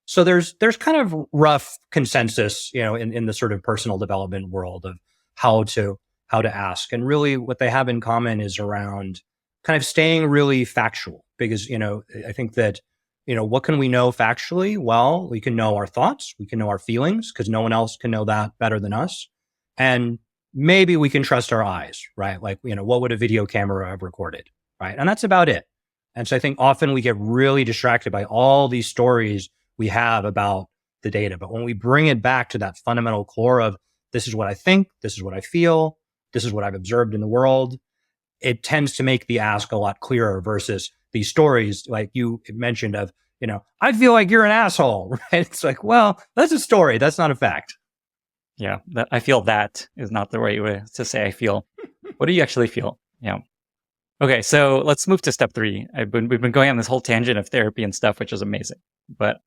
So there's kind of rough consensus, in the sort of personal development world of how to ask. And really what they have in common is around kind of staying really factual, because, I think that, what can we know factually? Well, we can know our thoughts, we can know our feelings, because no one else can know that better than us. And maybe we can trust our eyes, right? Like, what would a video camera have recorded? Right. And that's about it. And so I think often we get really distracted by all these stories we have about the data. But when we bring it back to that fundamental core of this is what I think, this is what I feel, this is what I've observed in the world, it tends to make the ask a lot clearer versus these stories like you mentioned of, I feel like you're an asshole, right? It's like, well, that's a story. That's not a fact. Yeah. I feel that is not the right way to say I feel. What do you actually feel? Yeah. Okay, so let's move to step 3. We've been going on this whole tangent of therapy and stuff, which is amazing. But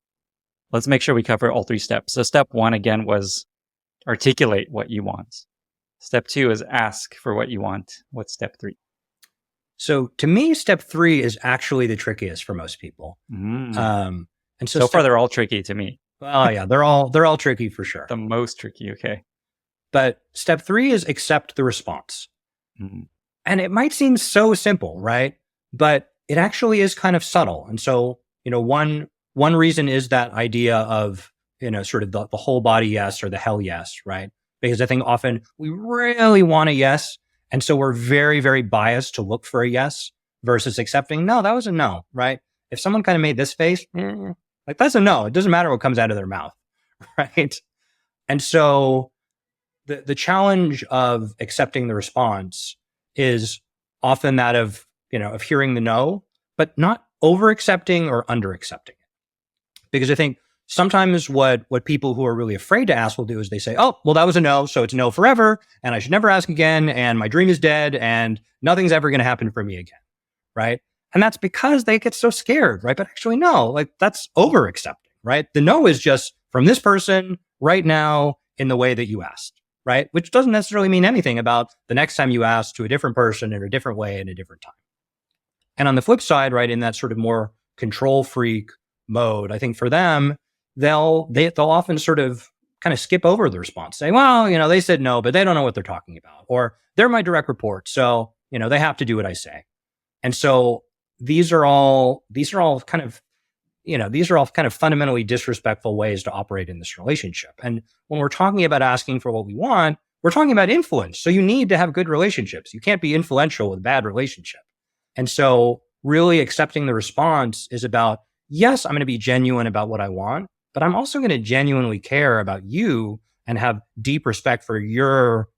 let's make sure we cover all 3 steps. So step 1, again, was articulate what you want. Step 2 is ask for what you want. What's step 3? So to me, step 3 is actually the trickiest for most people. And so far, they're all tricky to me. Well, yeah, they're all tricky for sure. The most tricky, okay. But step 3 is accept the response. And it might seem so simple, right? But it actually is kind of subtle. And so, one reason is that idea of, sort of the whole body yes or the hell yes, right? Because I think often we really want a yes. And so we're very, very biased to look for a yes versus accepting, no, that was a no, right? If someone kind of made this face, like that's a no. It doesn't matter what comes out of their mouth, right? And so the challenge of accepting the response is often that of hearing the no, but not over accepting or under accepting it. Because I think sometimes what people who are really afraid to ask will do is they say, oh, well, that was a no, so it's no forever, and I should never ask again, and my dream is dead, and nothing's ever going to happen for me again, right? And that's because they get so scared, right? But actually, no, like that's over accepting, right? The no is just from this person right now in the way that you asked. Right? Which doesn't necessarily mean anything about the next time you ask to a different person in a different way in a different time. And on the flip side, right, in that sort of more control freak mode, I think for them, they'll often sort of kind of skip over the response, say, well, they said no, but they don't know what they're talking about, or they're my direct report, so they have to do what I say. And so these are all kind of fundamentally disrespectful ways to operate in this relationship. And when we're talking about asking for what we want, we're talking about influence. So you need to have good relationships. You can't be influential with a bad relationship. And so really accepting the response is about, yes, I'm going to be genuine about what I want, but I'm also going to genuinely care about you and have deep respect for your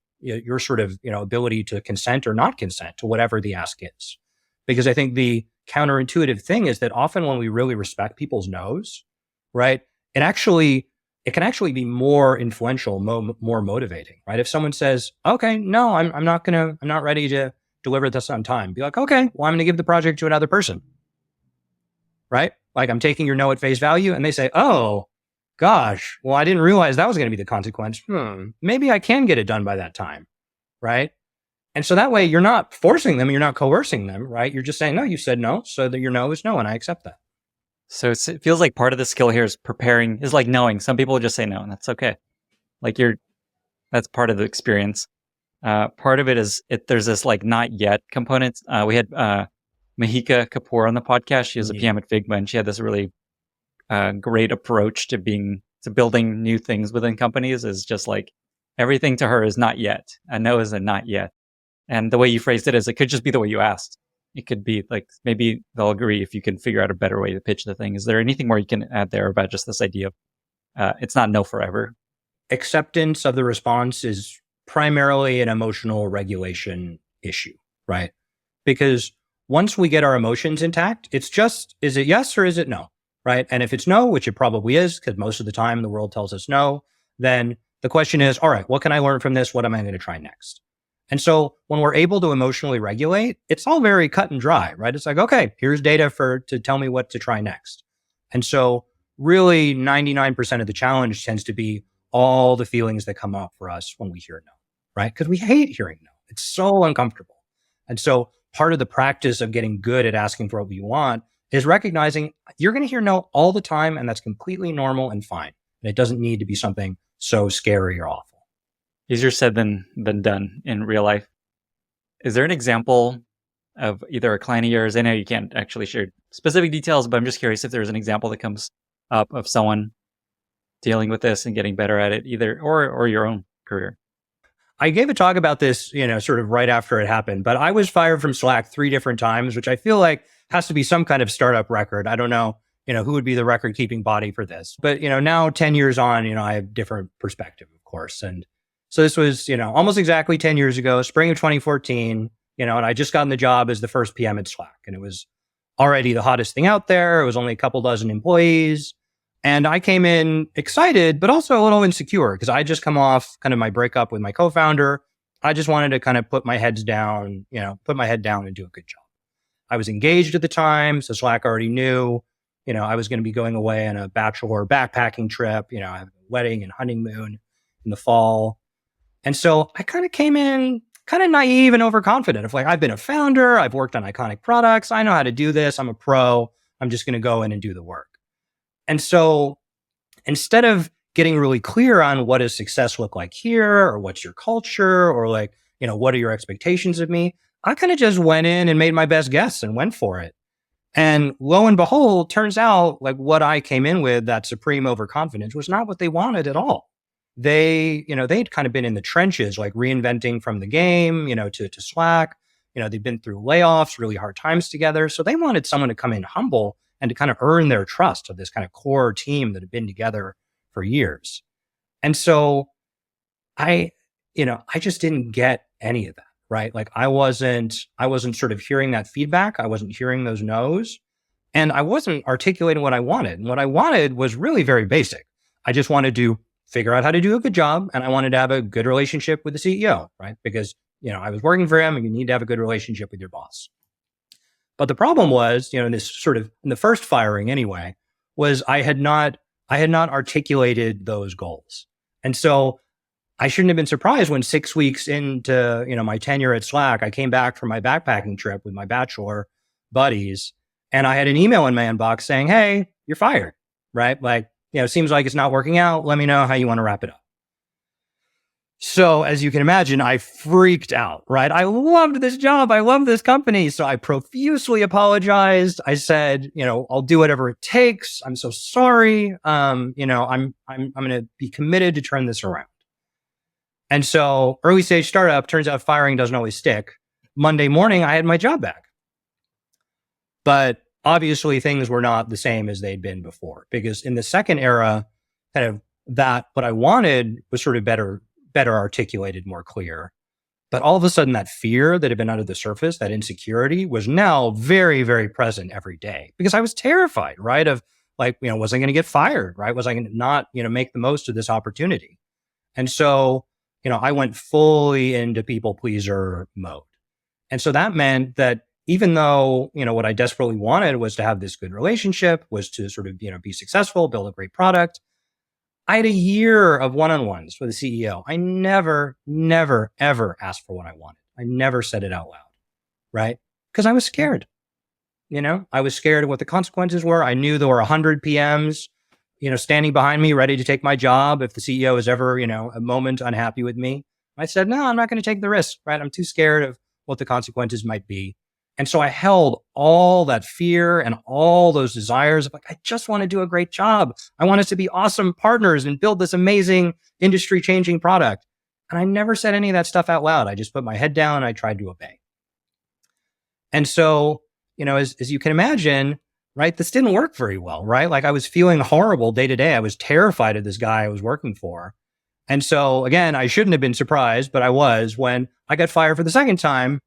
sort of, ability to consent or not consent to whatever the ask is. Because I think the counterintuitive thing is that often when we really respect people's no's, right, it can actually be more influential, more motivating, right? If someone says, okay, no, I'm not ready to deliver this on time, be like, okay, well, I'm going to give the project to another person, right? Like I'm taking your no at face value, and they say, oh gosh, well, I didn't realize that was going to be the consequence. Maybe I can get it done by that time, right? And so that way you're not forcing them, you're not coercing them, right? You're just saying, no, you said no, so that your no is no, and I accept that. So it feels like part of the skill here is like knowing. Some people will just say no, and that's okay. Like that's part of the experience. Part of it is there's this like not yet component. We had Mahika Kapoor on the podcast. She was a PM at Figma, and she had this really great approach to building new things within companies. Is just like everything to her is not yet. A no is a not yet. And the way you phrased it is it could just be the way you asked. It could be like, maybe they'll agree if you can figure out a better way to pitch the thing. Is there anything more you can add there about just this idea of it's not no forever? Acceptance of the response is primarily an emotional regulation issue, right? Because once we get our emotions intact, it's just, is it yes or is it no, right? And if it's no, which it probably is, because most of the time the world tells us no, then the question is, all right, what can I learn from this? What am I going to try next? And so when we're able to emotionally regulate, it's all very cut and dry, right? It's like, okay, here's data to tell me what to try next. And so really 99% of the challenge tends to be all the feelings that come up for us when we hear no, right? Because we hate hearing no. It's so uncomfortable. And so part of the practice of getting good at asking for what you want is recognizing you're going to hear no all the time, and that's completely normal and fine. And it doesn't need to be something so scary or awful. Easier said than done in real life. Is there an example of either a client of yours? I know you can't actually share specific details, but I'm just curious if there's an example that comes up of someone dealing with this and getting better at it, either or your own career. I gave a talk about this, sort of right after it happened, but I was fired from Slack 3 different times, which I feel like has to be some kind of startup record. I don't know, who would be the record keeping body for this, but, now 10 years on, I have different perspective, of course. And so this was, almost exactly 10 years ago, spring of 2014, and I just gotten the job as the first PM at Slack, and it was already the hottest thing out there. It was only a couple dozen employees. And I came in excited, but also a little insecure because I just come off kind of my breakup with my co-founder. I just wanted to kind of put my head down and do a good job. I was engaged at the time, so Slack already knew, I was going to be going away on a bachelor backpacking trip. I have a wedding and honeymoon in the fall. And so I kind of came in kind of naive and overconfident of like, I've been a founder, I've worked on iconic products, I know how to do this, I'm a pro, I'm just going to go in and do the work. And so instead of getting really clear on what does success look like here, or what's your culture, or like, what are your expectations of me, I kind of just went in and made my best guess and went for it. And lo and behold, turns out like what I came in with, that supreme overconfidence, was not what they wanted at all. They'd kind of been in the trenches, like reinventing from the game, to Slack. They've been through layoffs, really hard times together. So they wanted someone to come in humble and to kind of earn their trust of this kind of core team that had been together for years. And so I just didn't get any of that, right? Like I wasn't sort of hearing that feedback. I wasn't hearing those no's, and I wasn't articulating what I wanted. And what I wanted was really very basic. I just wanted to figure out how to do a good job, and I wanted to have a good relationship with the CEO, right? Because, I was working for him, and you need to have a good relationship with your boss. But the problem was, in the first firing anyway, was I had not articulated those goals. And so I shouldn't have been surprised when 6 weeks into, my tenure at Slack, I came back from my backpacking trip with my bachelor buddies, and I had an email in my inbox saying, hey, you're fired, right? Like, it seems like it's not working out. Let me know how you want to wrap it up. So as you can imagine, I freaked out, right? I loved this job. I love this company. So I profusely apologized. I said, I'll do whatever it takes. I'm so sorry. I'm going to be committed to turn this around. And so early stage startup, turns out firing doesn't always stick. Monday morning, I had my job back. But obviously things were not the same as they'd been before, because in the second era, kind of that what I wanted was sort of better articulated, more clear. But all of a sudden that fear that had been under the surface, that insecurity, was now very, very present every day, because I was terrified, right? Of like, was I going to get fired, right? Was I going to not, make the most of this opportunity? And so, I went fully into people pleaser mode. And so that meant that even though, what I desperately wanted was to have this good relationship, was to sort of, be successful, build a great product, I had a year of one-on-ones with the CEO. I never, ever asked for what I wanted. I never said it out loud, right? Because I was scared. I was scared of what the consequences were. I knew there were 100 PMs, standing behind me, ready to take my job if the CEO was ever, a moment unhappy with me. I said, no, I'm not going to take the risk, right? I'm too scared of what the consequences might be. And so I held all that fear and all those desires of like, I just want to do a great job. I want us to be awesome partners and build this amazing industry changing product. And I never said any of that stuff out loud. I just put my head down and I tried to obey. And so, as you can imagine, right, this didn't work very well, right? Like I was feeling horrible day to day. I was terrified of this guy I was working for. And so again, I shouldn't have been surprised, but I was when I got fired for the second time.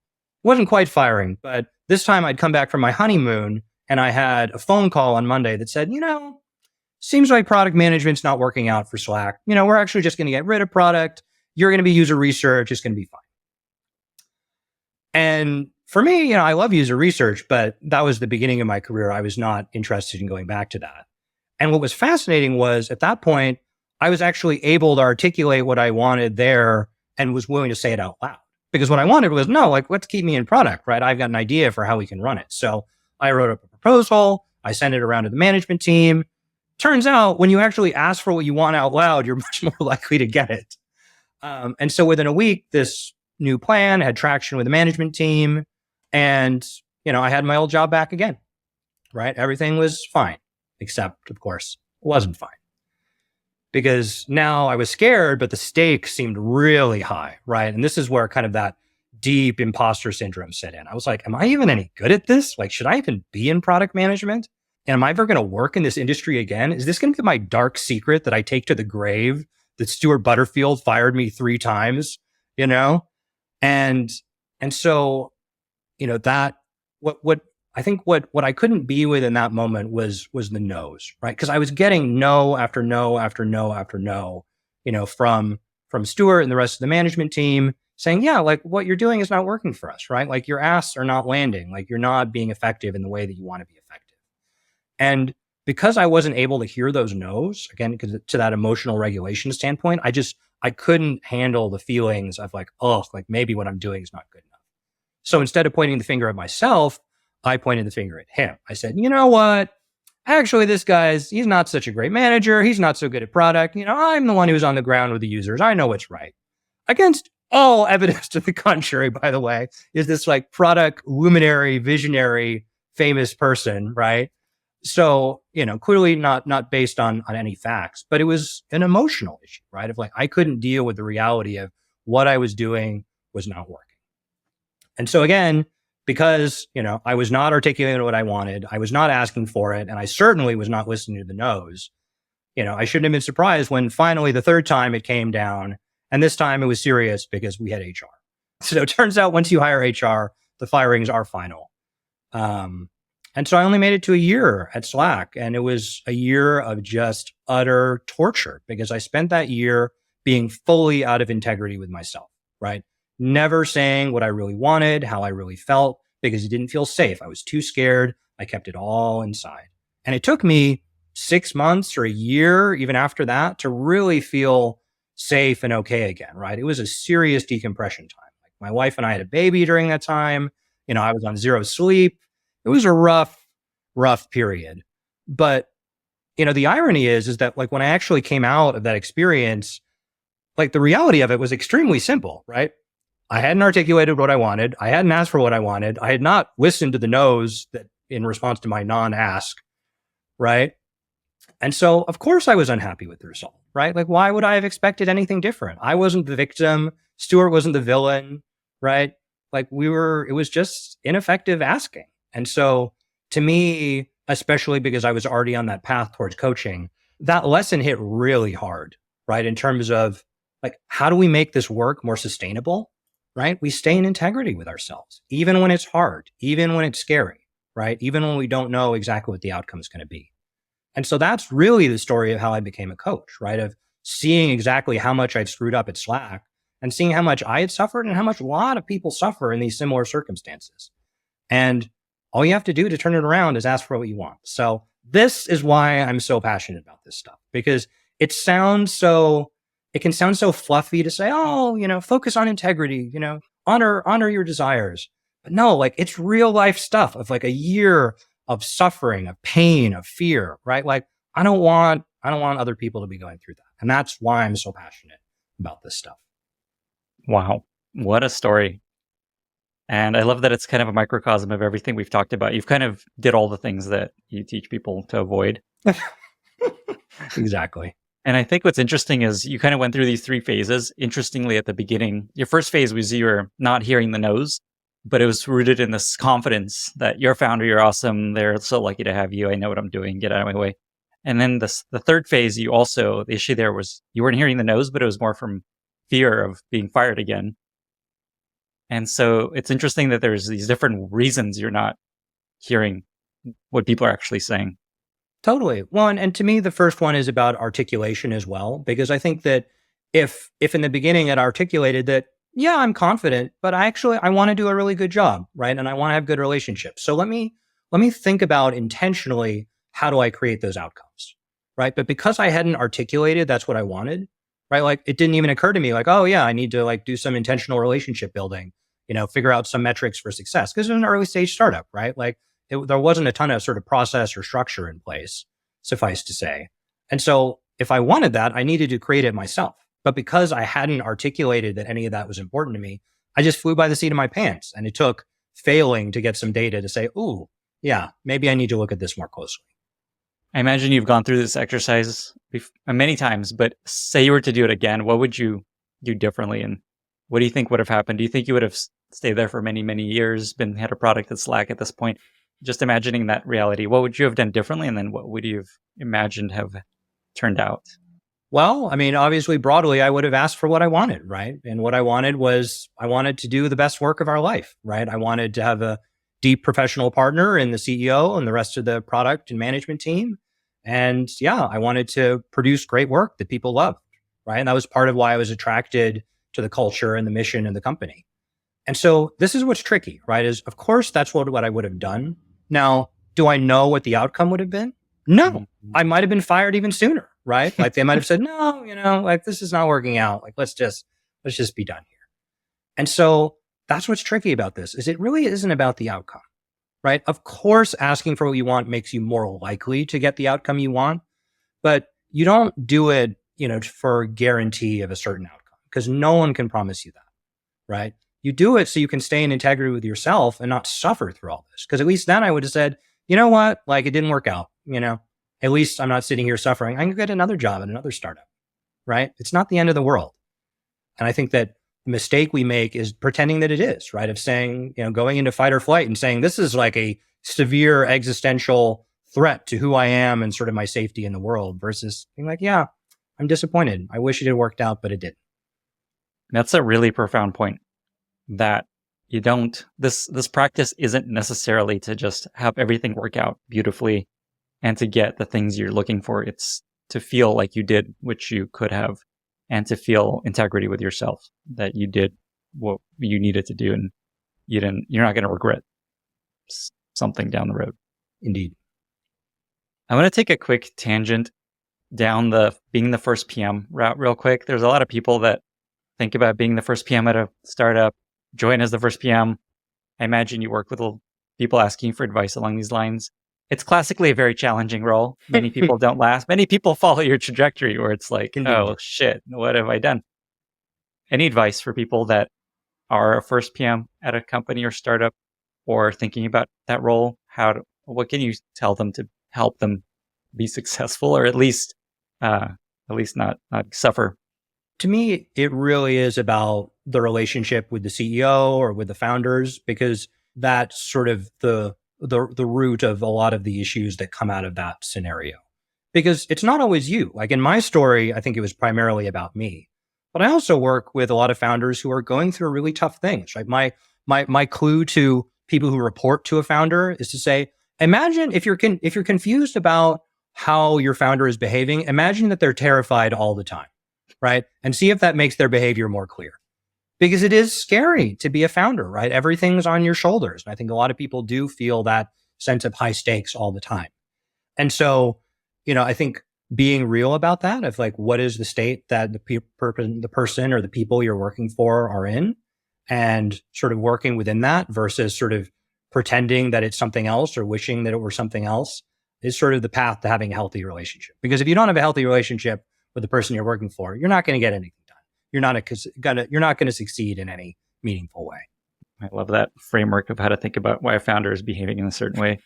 Wasn't quite firing, but this time I'd come back from my honeymoon and I had a phone call on Monday that said, seems like product management's not working out for Slack. We're actually just going to get rid of product. You're going to be user research. It's going to be fine. And for me, I love user research, but that was the beginning of my career. I was not interested in going back to that. And what was fascinating was at that point, I was actually able to articulate what I wanted there and was willing to say it out loud. Because what I wanted was, no, let's keep me in product, right? I've got an idea for how we can run it. So I wrote up a proposal. I sent it around to the management team. Turns out when you actually ask for what you want out loud, you're much more likely to get it. And so within a week, this new plan had traction with the management team. And, I had my old job back again, right? Everything was fine, except, of course, it wasn't fine. Because now I was scared, but the stakes seemed really high, right? And this is where kind of that deep imposter syndrome set in. I was like, am I even any good at this? Like, should I even be in product management? And am I ever going to work in this industry again? Is this going to be my dark secret that I take to the grave, that Stuart Butterfield fired me 3 times, And so, that what I think what I couldn't be with in that moment was the no's, right? Because I was getting no after no after no after no, from Stuart and the rest of the management team saying, yeah, like what you're doing is not working for us, right? Like your asks are not landing, like you're not being effective in the way that you want to be effective. And because I wasn't able to hear those no's, again, because to that emotional regulation standpoint, I couldn't handle the feelings of like, oh, like maybe what I'm doing is not good enough. So instead of pointing the finger at myself, I pointed the finger at him. I said, you know what? Actually, he's not such a great manager. He's not so good at product. I'm the one who's on the ground with the users. I know what's right. Against all evidence to the contrary, by the way, is this like product luminary, visionary, famous person, right? So, clearly not based on any facts, but it was an emotional issue, right? Of like, I couldn't deal with the reality of what I was doing was not working. And so again, because, I was not articulating what I wanted, I was not asking for it, and I certainly was not listening to the no's, I shouldn't have been surprised when finally the third time it came down, and this time it was serious because we had HR. So it turns out once you hire HR, the firings are final. And so I only made it to a year at Slack, and it was a year of just utter torture because I spent that year being fully out of integrity with myself, right? Never saying what I really wanted, how I really felt, because it didn't feel safe. I was too scared. I kept it all inside. And it took me 6 months or a year, even after that, to really feel safe and okay again, right? It was a serious decompression time. Like my wife and I had a baby during that time. I was on 0 sleep. It was a rough period. But, the irony is that like when I actually came out of that experience, like the reality of it was extremely simple, right? I hadn't articulated what I wanted. I hadn't asked for what I wanted. I had not listened to the no's that in response to my non-ask, right? And so, of course, I was unhappy with the result, right? Like, why would I have expected anything different? I wasn't the victim. Stuart wasn't the villain, right? Like it was just ineffective asking. And so to me, especially because I was already on that path towards coaching, that lesson hit really hard, right? In terms of like, how do we make this work more sustainable? Right? We stay in integrity with ourselves, even when it's hard, even when it's scary, right? Even when we don't know exactly what the outcome is going to be. And so that's really the story of how I became a coach, right? Of seeing exactly how much I'd screwed up at Slack and seeing how much I had suffered and how much a lot of people suffer in these similar circumstances. And all you have to do to turn it around is ask for what you want. So this is why I'm so passionate about this stuff, because it can sound so fluffy to say, oh, focus on integrity, honor your desires. But no, like it's real life stuff of like a year of suffering, of pain, of fear, right? Like I don't want other people to be going through that. And that's why I'm so passionate about this stuff. Wow. What a story. And I love that it's kind of a microcosm of everything we've talked about. You've kind of did all the things that you teach people to avoid. Exactly. And I think what's interesting is you kind of went through these 3 phases. Interestingly, at the beginning, your first phase was you were not hearing the no's, but it was rooted in this confidence that you're a founder, you're awesome, they're so lucky to have you, I know what I'm doing, get out of my way. And then the third phase, the issue there was you weren't hearing the no's, but it was more from fear of being fired again. And so it's interesting that there's these different reasons you're not hearing what people are actually saying. Totally. Well, and to me, the first one is about articulation as well, because I think that if in the beginning it articulated that, yeah, I'm confident, but I want to do a really good job, right? And I want to have good relationships. So let me think about intentionally, how do I create those outcomes, right? But because I hadn't articulated that's what I wanted, right? Like it didn't even occur to me like, oh yeah, I need to like do some intentional relationship building, figure out some metrics for success, because it was an early stage startup, right? Like there wasn't a ton of sort of process or structure in place, suffice to say. And so if I wanted that, I needed to create it myself. But because I hadn't articulated that any of that was important to me, I just flew by the seat of my pants. And it took failing to get some data to say, ooh, yeah, maybe I need to look at this more closely. I imagine you've gone through this exercise many times, but say you were to do it again, what would you do differently? And what do you think would have happened? Do you think you would have stayed there for many, many years, had a product at Slack at this point? Just imagining that reality, what would you have done differently? And then what would you have imagined have turned out? Well, I mean, obviously, broadly, I would have asked for what I wanted, right? And what I wanted was I wanted to do the best work of our life, right? I wanted to have a deep professional partner in the CEO and the rest of the product and management team. And yeah, I wanted to produce great work that people loved, right? And that was part of why I was attracted to the culture and the mission of the company. And so this is what's tricky, right? Is of course, that's what I would have done. Now, do I know what the outcome would have been? No, I might have been fired even sooner, right? Like they might have said, no, like this is not working out. Like, let's just be done here. And so that's what's tricky about this is it really isn't about the outcome, right? Of course, asking for what you want makes you more likely to get the outcome you want, but you don't do it, for guarantee of a certain outcome because no one can promise you that, right? You do it so you can stay in integrity with yourself and not suffer through all this. Because at least then I would have said, you know what? Like it didn't work out, at least I'm not sitting here suffering. I can get another job at another startup, right? It's not the end of the world. And I think that the mistake we make is pretending that it is, right? Of saying, going into fight or flight and saying this is like a severe existential threat to who I am and sort of my safety in the world versus being like, yeah, I'm disappointed. I wish it had worked out, but it didn't. That's a really profound point. That you don't, this practice isn't necessarily to just have everything work out beautifully and to get the things you're looking for. It's to feel like you did what you could have and to feel integrity with yourself, that you did what you needed to do and you're not going to regret something down the road. Indeed. I want to take a quick tangent down the being the first PM route real quick. There's a lot of people that think about being the first PM at a startup, join as the first PM. I imagine you work with people asking for advice along these lines. It's classically a very challenging role. Many people don't last. Many people follow your trajectory where it's like, oh shit, what have I done? Any advice for people that are a first PM at a company or startup or thinking about that role? What can you tell them to help them be successful or at least not suffer? To me, it really is about the relationship with the CEO or with the founders, because that's sort of the root of a lot of the issues that come out of that scenario. Because it's not always you. Like in my story, I think it was primarily about me. But I also work with a lot of founders who are going through really tough things, right? My clue to people who report to a founder is to say, imagine if you're confused about how your founder is behaving, imagine that they're terrified all the time. Right? And see if that makes their behavior more clear. Because it is scary to be a founder, right? Everything's on your shoulders. And I think a lot of people do feel that sense of high stakes all the time. And so, I think being real about that, of like, what is the state that the person or the people you're working for are in, and sort of working within that versus sort of pretending that it's something else or wishing that it were something else is sort of the path to having a healthy relationship. Because if you don't have a healthy relationship with the person you're working for, you're not going to get anything done. You're not going to succeed in any meaningful way. I love that framework of how to think about why a founder is behaving in a certain way.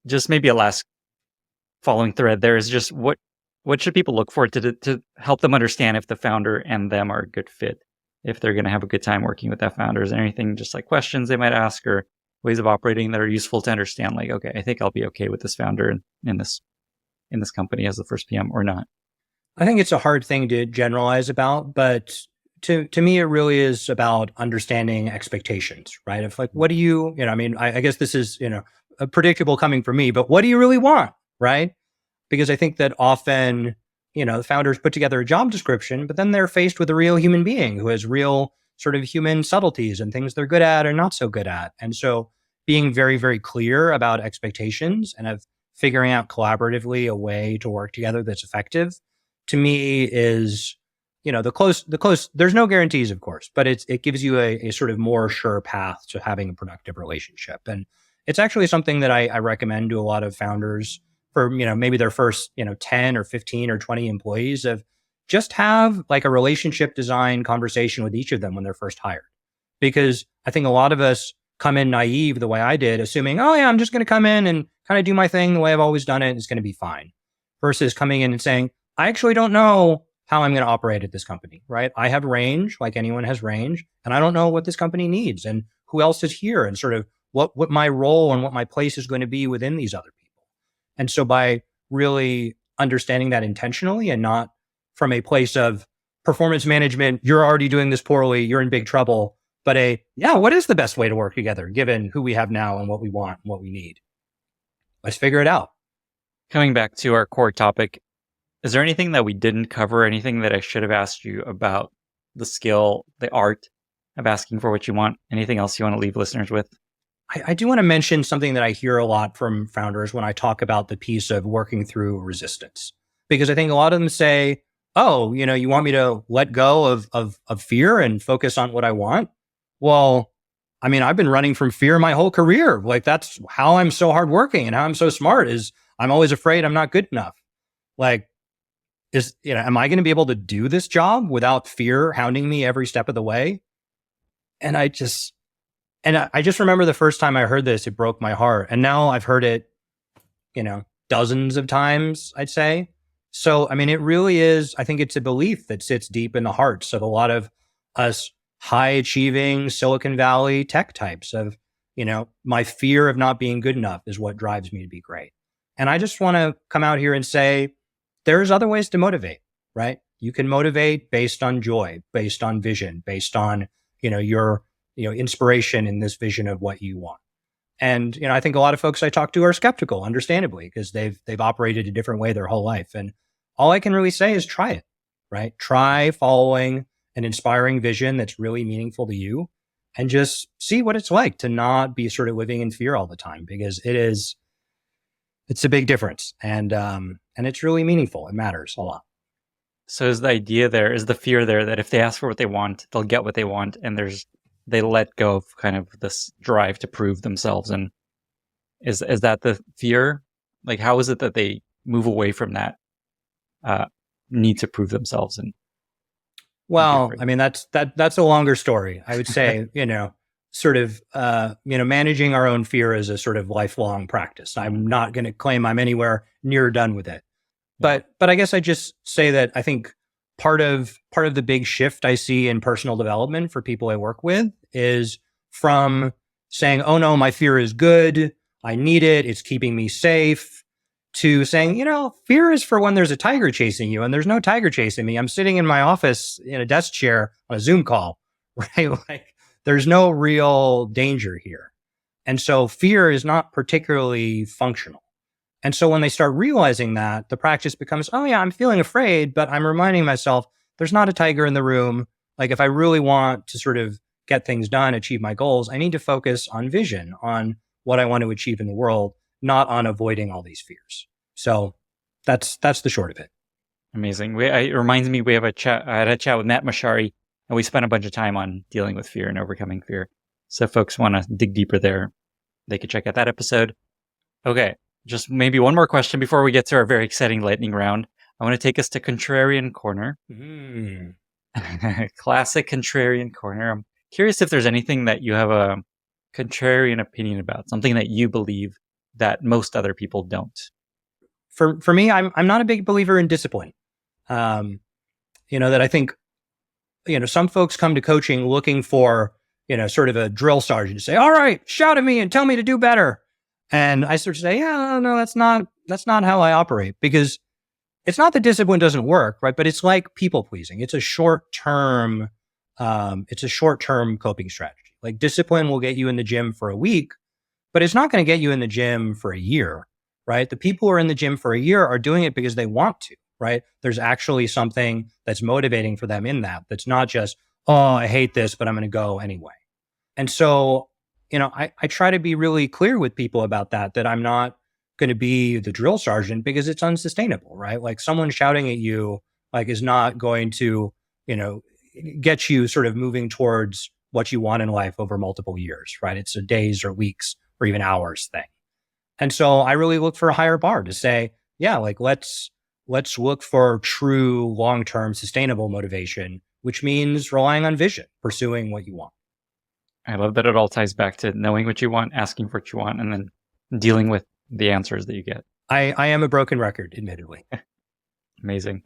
Just maybe a last following thread there is just what should people look for to help them understand if the founder and them are a good fit, if they're going to have a good time working with that founder? Is there anything just like questions they might ask or ways of operating that are useful to understand? Like, okay, I think I'll be okay with this founder in this in this company as the first PM or not? I think it's a hard thing to generalize about, but to me, it really is about understanding expectations, right? If like, what do you, I mean, I guess this is, a predictable coming from me, but what do you really want, right? Because I think that often, the founders put together a job description, but then they're faced with a real human being who has real sort of human subtleties and things they're good at or not so good at. And so being very, very clear about expectations and of figuring out collaboratively a way to work together that's effective, to me is, the close, there's no guarantees, of course, but it gives you a sort of more sure path to having a productive relationship. And it's actually something that I recommend to a lot of founders for, maybe their first, 10 or 15 or 20 employees, of just have like a relationship design conversation with each of them when they're first hired. Because I think a lot of us come in naive the way I did, assuming, oh yeah, I'm just going to come in and kind of do my thing the way I've always done it. It's going to be fine. Versus coming in and saying, I actually don't know how I'm going to operate at this company, right? I have range, like anyone has range, and I don't know what this company needs and who else is here and sort of what my role and what my place is going to be within these other people. And so by really understanding that intentionally and not from a place of performance management, you're already doing this poorly, you're in big trouble, but what is the best way to work together given who we have now and what we want and what we need? Let's figure it out. Coming back to our core topic, is there anything that we didn't cover, anything that I should have asked you about the skill, the art of asking for what you want? Anything else you want to leave listeners with? I do want to mention something that I hear a lot from founders when I talk about the piece of working through resistance, because I think a lot of them say, oh, you want me to let go of fear and focus on what I want? Well, I mean, I've been running from fear my whole career. Like that's how I'm so hardworking and how I'm so smart is I'm always afraid I'm not good enough. Like, am I going to be able to do this job without fear hounding me every step of the way? And I just remember the first time I heard this, it broke my heart. And now I've heard it, dozens of times, I'd say. So, I mean, it really is, I think it's a belief that sits deep in the hearts of a lot of us high achieving Silicon Valley tech types of, my fear of not being good enough is what drives me to be great. And I just want to come out here and say, there's other ways to motivate, right? You can motivate based on joy, based on vision, based on, your, inspiration in this vision of what you want. And, I think a lot of folks I talk to are skeptical, understandably, because they've operated a different way their whole life. And all I can really say is try it, right? Try following an inspiring vision that's really meaningful to you and just see what it's like to not be sort of living in fear all the time, because it's a big difference. And it's really meaningful. It matters a lot. So is the idea there, is the fear there that if they ask for what they want, they'll get what they want, and they let go of kind of this drive to prove themselves? And is that the fear? Like, how is it that they move away from that need to prove themselves? And well, I mean, that's a longer story. I would say, sort of, managing our own fear is a sort of lifelong practice. I'm not going to claim I'm anywhere near done with it. But I guess I just say that I think part of the big shift I see in personal development for people I work with is from saying, oh no, my fear is good, I need it, it's keeping me safe, to saying, fear is for when there's a tiger chasing you, and there's no tiger chasing me. I'm sitting in my office in a desk chair on a Zoom call, right? Like there's no real danger here. And so fear is not particularly functional. And so when they start realizing that, the practice becomes, oh yeah, I'm feeling afraid, but I'm reminding myself there's not a tiger in the room. Like if I really want to sort of get things done, achieve my goals, I need to focus on vision, on what I want to achieve in the world, not on avoiding all these fears. So that's the short of it. Amazing. It reminds me, I had a chat with Matt Mashari, and we spent a bunch of time on dealing with fear and overcoming fear. So if folks want to dig deeper there, they could check out that episode. Okay. Just maybe one more question before we get to our very exciting lightning round. I want to take us to Contrarian Corner. Classic Contrarian Corner. I'm curious if there's anything that you have a contrarian opinion about, something that you believe that most other people don't. For me, I'm not a big believer in discipline. That I think, some folks come to coaching looking for, sort of a drill sergeant to say, all right, shout at me and tell me to do better. And I start to say, yeah, no, that's not how I operate, because it's not that discipline doesn't work, right? But it's like people pleasing. It's a short term coping strategy. Like discipline will get you in the gym for a week, but it's not going to get you in the gym for a year, right? The people who are in the gym for a year are doing it because they want to, right? There's actually something that's motivating for them in that. That's not just, oh, I hate this, but I'm going to go anyway. And so, I try to be really clear with people about that I'm not going to be the drill sergeant, because it's unsustainable, right? Like someone shouting at you, like, is not going to, you know, get you sort of moving towards what you want in life over multiple years, right? It's a days or weeks or even hours thing. And so I really look for a higher bar to say, yeah, like let's look for true long-term sustainable motivation, which means relying on vision, pursuing what you want. I love that it all ties back to knowing what you want, asking for what you want, and then dealing with the answers that you get. I am a broken record, admittedly. Amazing.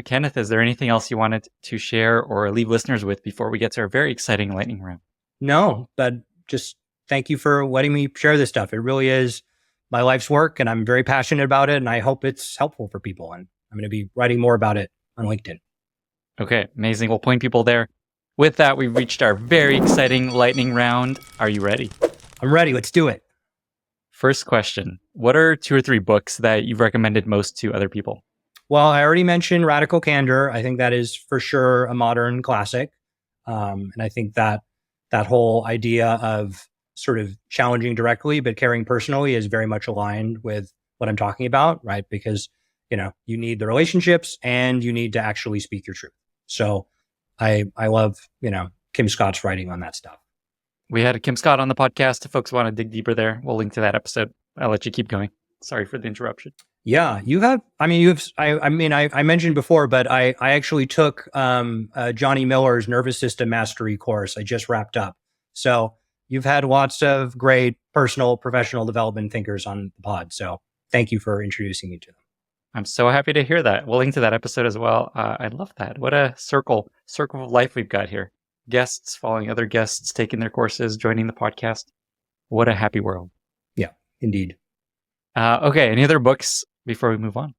Kenneth, is there anything else you wanted to share or leave listeners with before we get to our very exciting lightning round? No, but just thank you for letting me share this stuff. It really is my life's work, and I'm very passionate about it, and I hope it's helpful for people. And I'm going to be writing more about it on LinkedIn. Okay, amazing. We'll point people there. With that, we've reached our very exciting lightning round. Are you ready? I'm ready. Let's do it. First question. What are 2 or 3 books that you've recommended most to other people? Well, I already mentioned Radical Candor. I think that is for sure a modern classic. And I think that whole idea of sort of challenging directly but caring personally is very much aligned with what I'm talking about, right? Because, you need the relationships and you need to actually speak your truth. So I love, Kim Scott's writing on that stuff. We had Kim Scott on the podcast. If folks want to dig deeper there, we'll link to that episode. I'll let you keep going. Sorry for the interruption. Yeah, I mentioned before, but I actually took Johnny Miller's nervous system mastery course. I just wrapped up. So you've had lots of great personal, professional development thinkers on the pod. So thank you for introducing me to them. I'm so happy to hear that. We'll link to that episode as well. I love that. What a circle of life we've got here. Guests following other guests, taking their courses, joining the podcast. What a happy world. Yeah, indeed. Okay, any other books before we move on?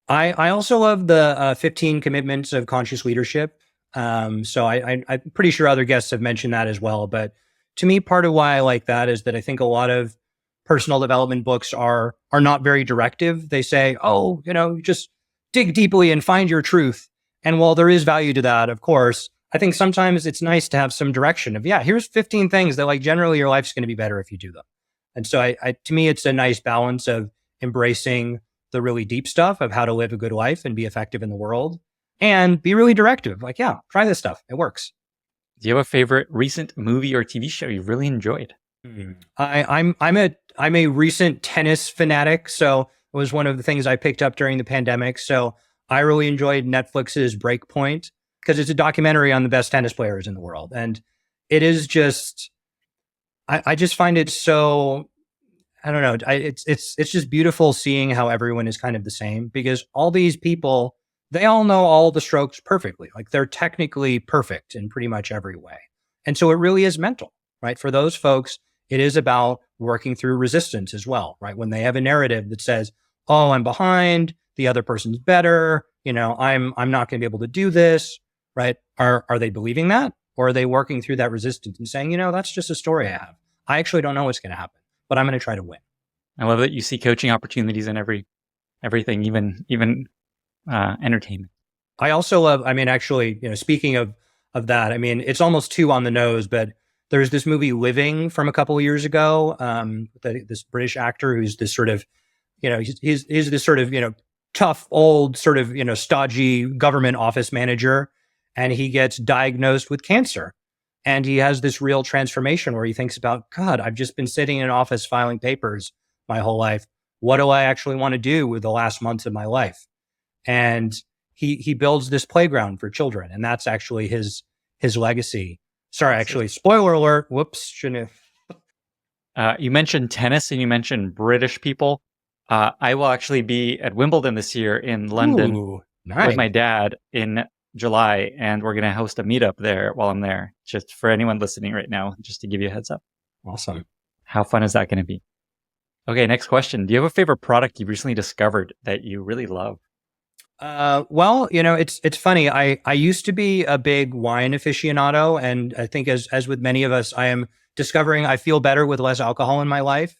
I also love the 15 Commitments of Conscious Leadership. So I'm pretty sure other guests have mentioned that as well. But to me, part of why I like that is that I think a lot of personal development books are not very directive. They say, oh, just dig deeply and find your truth. And while there is value to that, of course, I think sometimes it's nice to have some direction of, here's 15 things that, like, generally your life's going to be better if you do them. And so to me, it's a nice balance of embracing the really deep stuff of how to live a good life and be effective in the world, and be really directive. Like, try this stuff. It works. Do you have a favorite recent movie or TV show you've really enjoyed? I'm a recent tennis fanatic. So it was one of the things I picked up during the pandemic. So I really enjoyed Netflix's Breakpoint, because it's a documentary on the best tennis players in the world. And it is just, I just find it so, I don't know. It's just beautiful seeing how everyone is kind of the same, because all these people, they all know all the strokes perfectly. Like, they're technically perfect in pretty much every way. And so it really is mental, right? For those folks, it is about working through resistance as well, right? When they have a narrative that says, oh, I'm behind, the other person's better, I'm not going to be able to do this, right? Are they believing that? Or are they working through that resistance and saying, that's just a story I have. I actually don't know what's going to happen, but I'm going to try to win. I love that you see coaching opportunities in everything, even entertainment. I also love, actually, speaking of that, it's almost too on the nose, but there's this movie Living from a couple of years ago. This British actor who's this sort of, he's this sort of, tough, old, sort of, stodgy government office manager. And he gets diagnosed with cancer. And he has this real transformation where he thinks about, God, I've just been sitting in an office filing papers my whole life. What do I actually want to do with the last months of my life? And he builds this playground for children. And that's actually his legacy. Sorry, actually, spoiler alert. Whoops. Shouldn't have. You mentioned tennis and you mentioned British people. I will actually be at Wimbledon this year in London. Ooh, nice. With my dad in July, and we're going to host a meetup there while I'm there, just for anyone listening right now, just to give you a heads up. Awesome. How fun is that going to be? Okay, next question. Do you have a favorite product you've recently discovered that you really love? Well, it's funny. I used to be a big wine aficionado, and I think as with many of us, I am discovering I feel better with less alcohol in my life.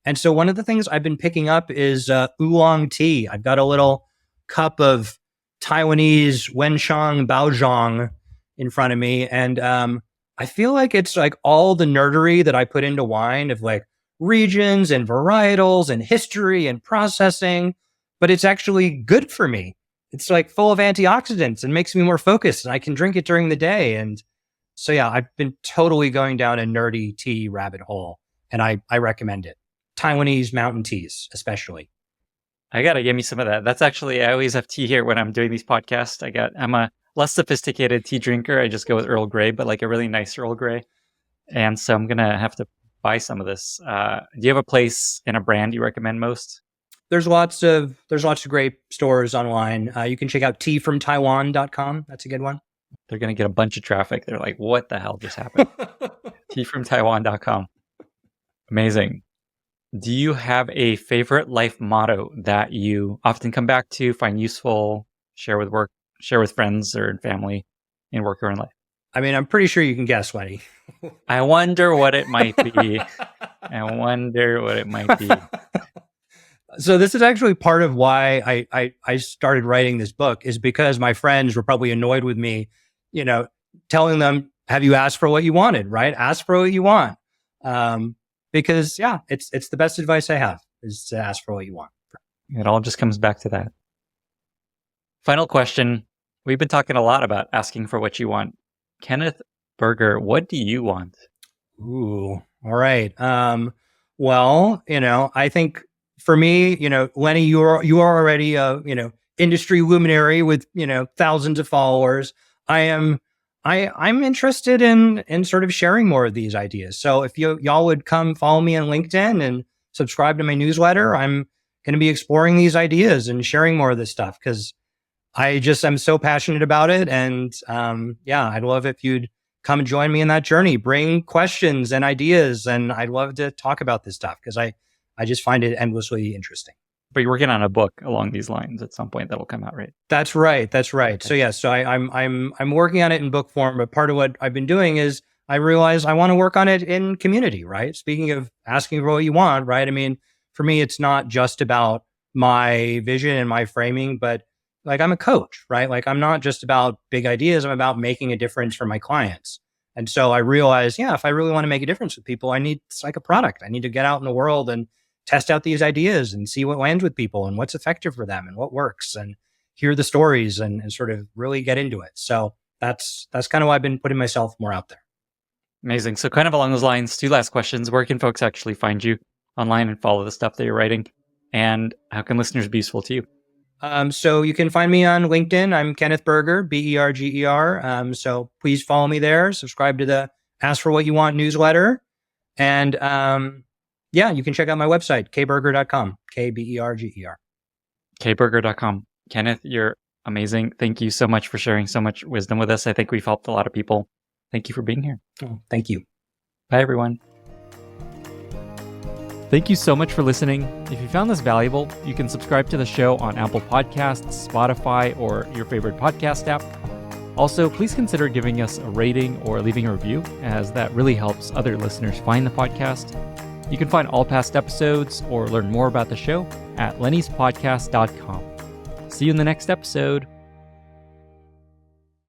And so one of the things I've been picking up is oolong tea. I've got a little cup of Taiwanese Wenshang Baozhong in front of me, and I feel like it's like all the nerdery that I put into wine of like regions and varietals and history and processing, but it's actually good for me. It's like full of antioxidants and makes me more focused, and I can drink it during the day. And so, yeah, I've been totally going down a nerdy tea rabbit hole, and I recommend it. Taiwanese mountain teas, especially. I gotta give me some of that. That's actually, I always have tea here when I'm doing these podcasts. I'm a less sophisticated tea drinker. I just go with Earl Grey, but like a really nice Earl Grey. And so I'm gonna have to buy some of this. Do you have a place and a brand you recommend most? There's lots of great stores online. You can check out teafromtaiwan.com. That's a good one. They're gonna get a bunch of traffic. They're like, what the hell just happened? teafromtaiwan.com. Amazing. Do you have a favorite life motto that you often come back to, find useful, share with friends or family in work or in life? I mean, I'm pretty sure you can guess, Wendy. I wonder what it might be. So this is actually part of why I started writing this book, is because my friends were probably annoyed with me, telling them, have you asked for what you wanted, right? Ask for what you want. Because yeah, it's the best advice I have, is to ask for what you want. It all just comes back to that. Final question. We've been talking a lot about asking for what you want. Kenneth Berger, what do you want? Ooh, all right. Well, I think for me, Lenny, you are already a, industry luminary with, thousands of followers. I'm interested in sort of sharing more of these ideas. So if y'all would come follow me on LinkedIn and subscribe to my newsletter, I'm going to be exploring these ideas and sharing more of this stuff, because I'm so passionate about it. And I'd love if you'd come and join me in that journey, bring questions and ideas. And I'd love to talk about this stuff, because I just find it endlessly interesting. But you're working on a book along these lines at some point that'll come out, right? That's right. Okay. So I'm working on it in book form, but part of what I've been doing is I realize I want to work on it in community, right? Speaking of asking for what you want, right? I mean, for me, it's not just about my vision and my framing, but like I'm a coach, right? Like I'm not just about big ideas. I'm about making a difference for my clients. And so I realized, if I really want to make a difference with people, it's like a product. I need to get out in the world and test out these ideas and see what lands with people and what's effective for them and what works, and hear the stories and sort of really get into it. So that's kind of why I've been putting myself more out there. Amazing. So kind of along those lines, 2 last questions. Where can folks actually find you online and follow the stuff that you're writing? And how can listeners be useful to you? So you can find me on LinkedIn. I'm Kenneth Berger, Berger. So please follow me there. Subscribe to the Ask for What You Want newsletter. And you can check out my website, kberger.com, Kberger. kberger.com. Kenneth, you're amazing. Thank you so much for sharing so much wisdom with us. I think we've helped a lot of people. Thank you for being here. Oh, thank you. Bye, everyone. Thank you so much for listening. If you found this valuable, you can subscribe to the show on Apple Podcasts, Spotify, or your favorite podcast app. Also, please consider giving us a rating or leaving a review, as that really helps other listeners find the podcast. You can find all past episodes or learn more about the show at lennyspodcast.com. See you in the next episode.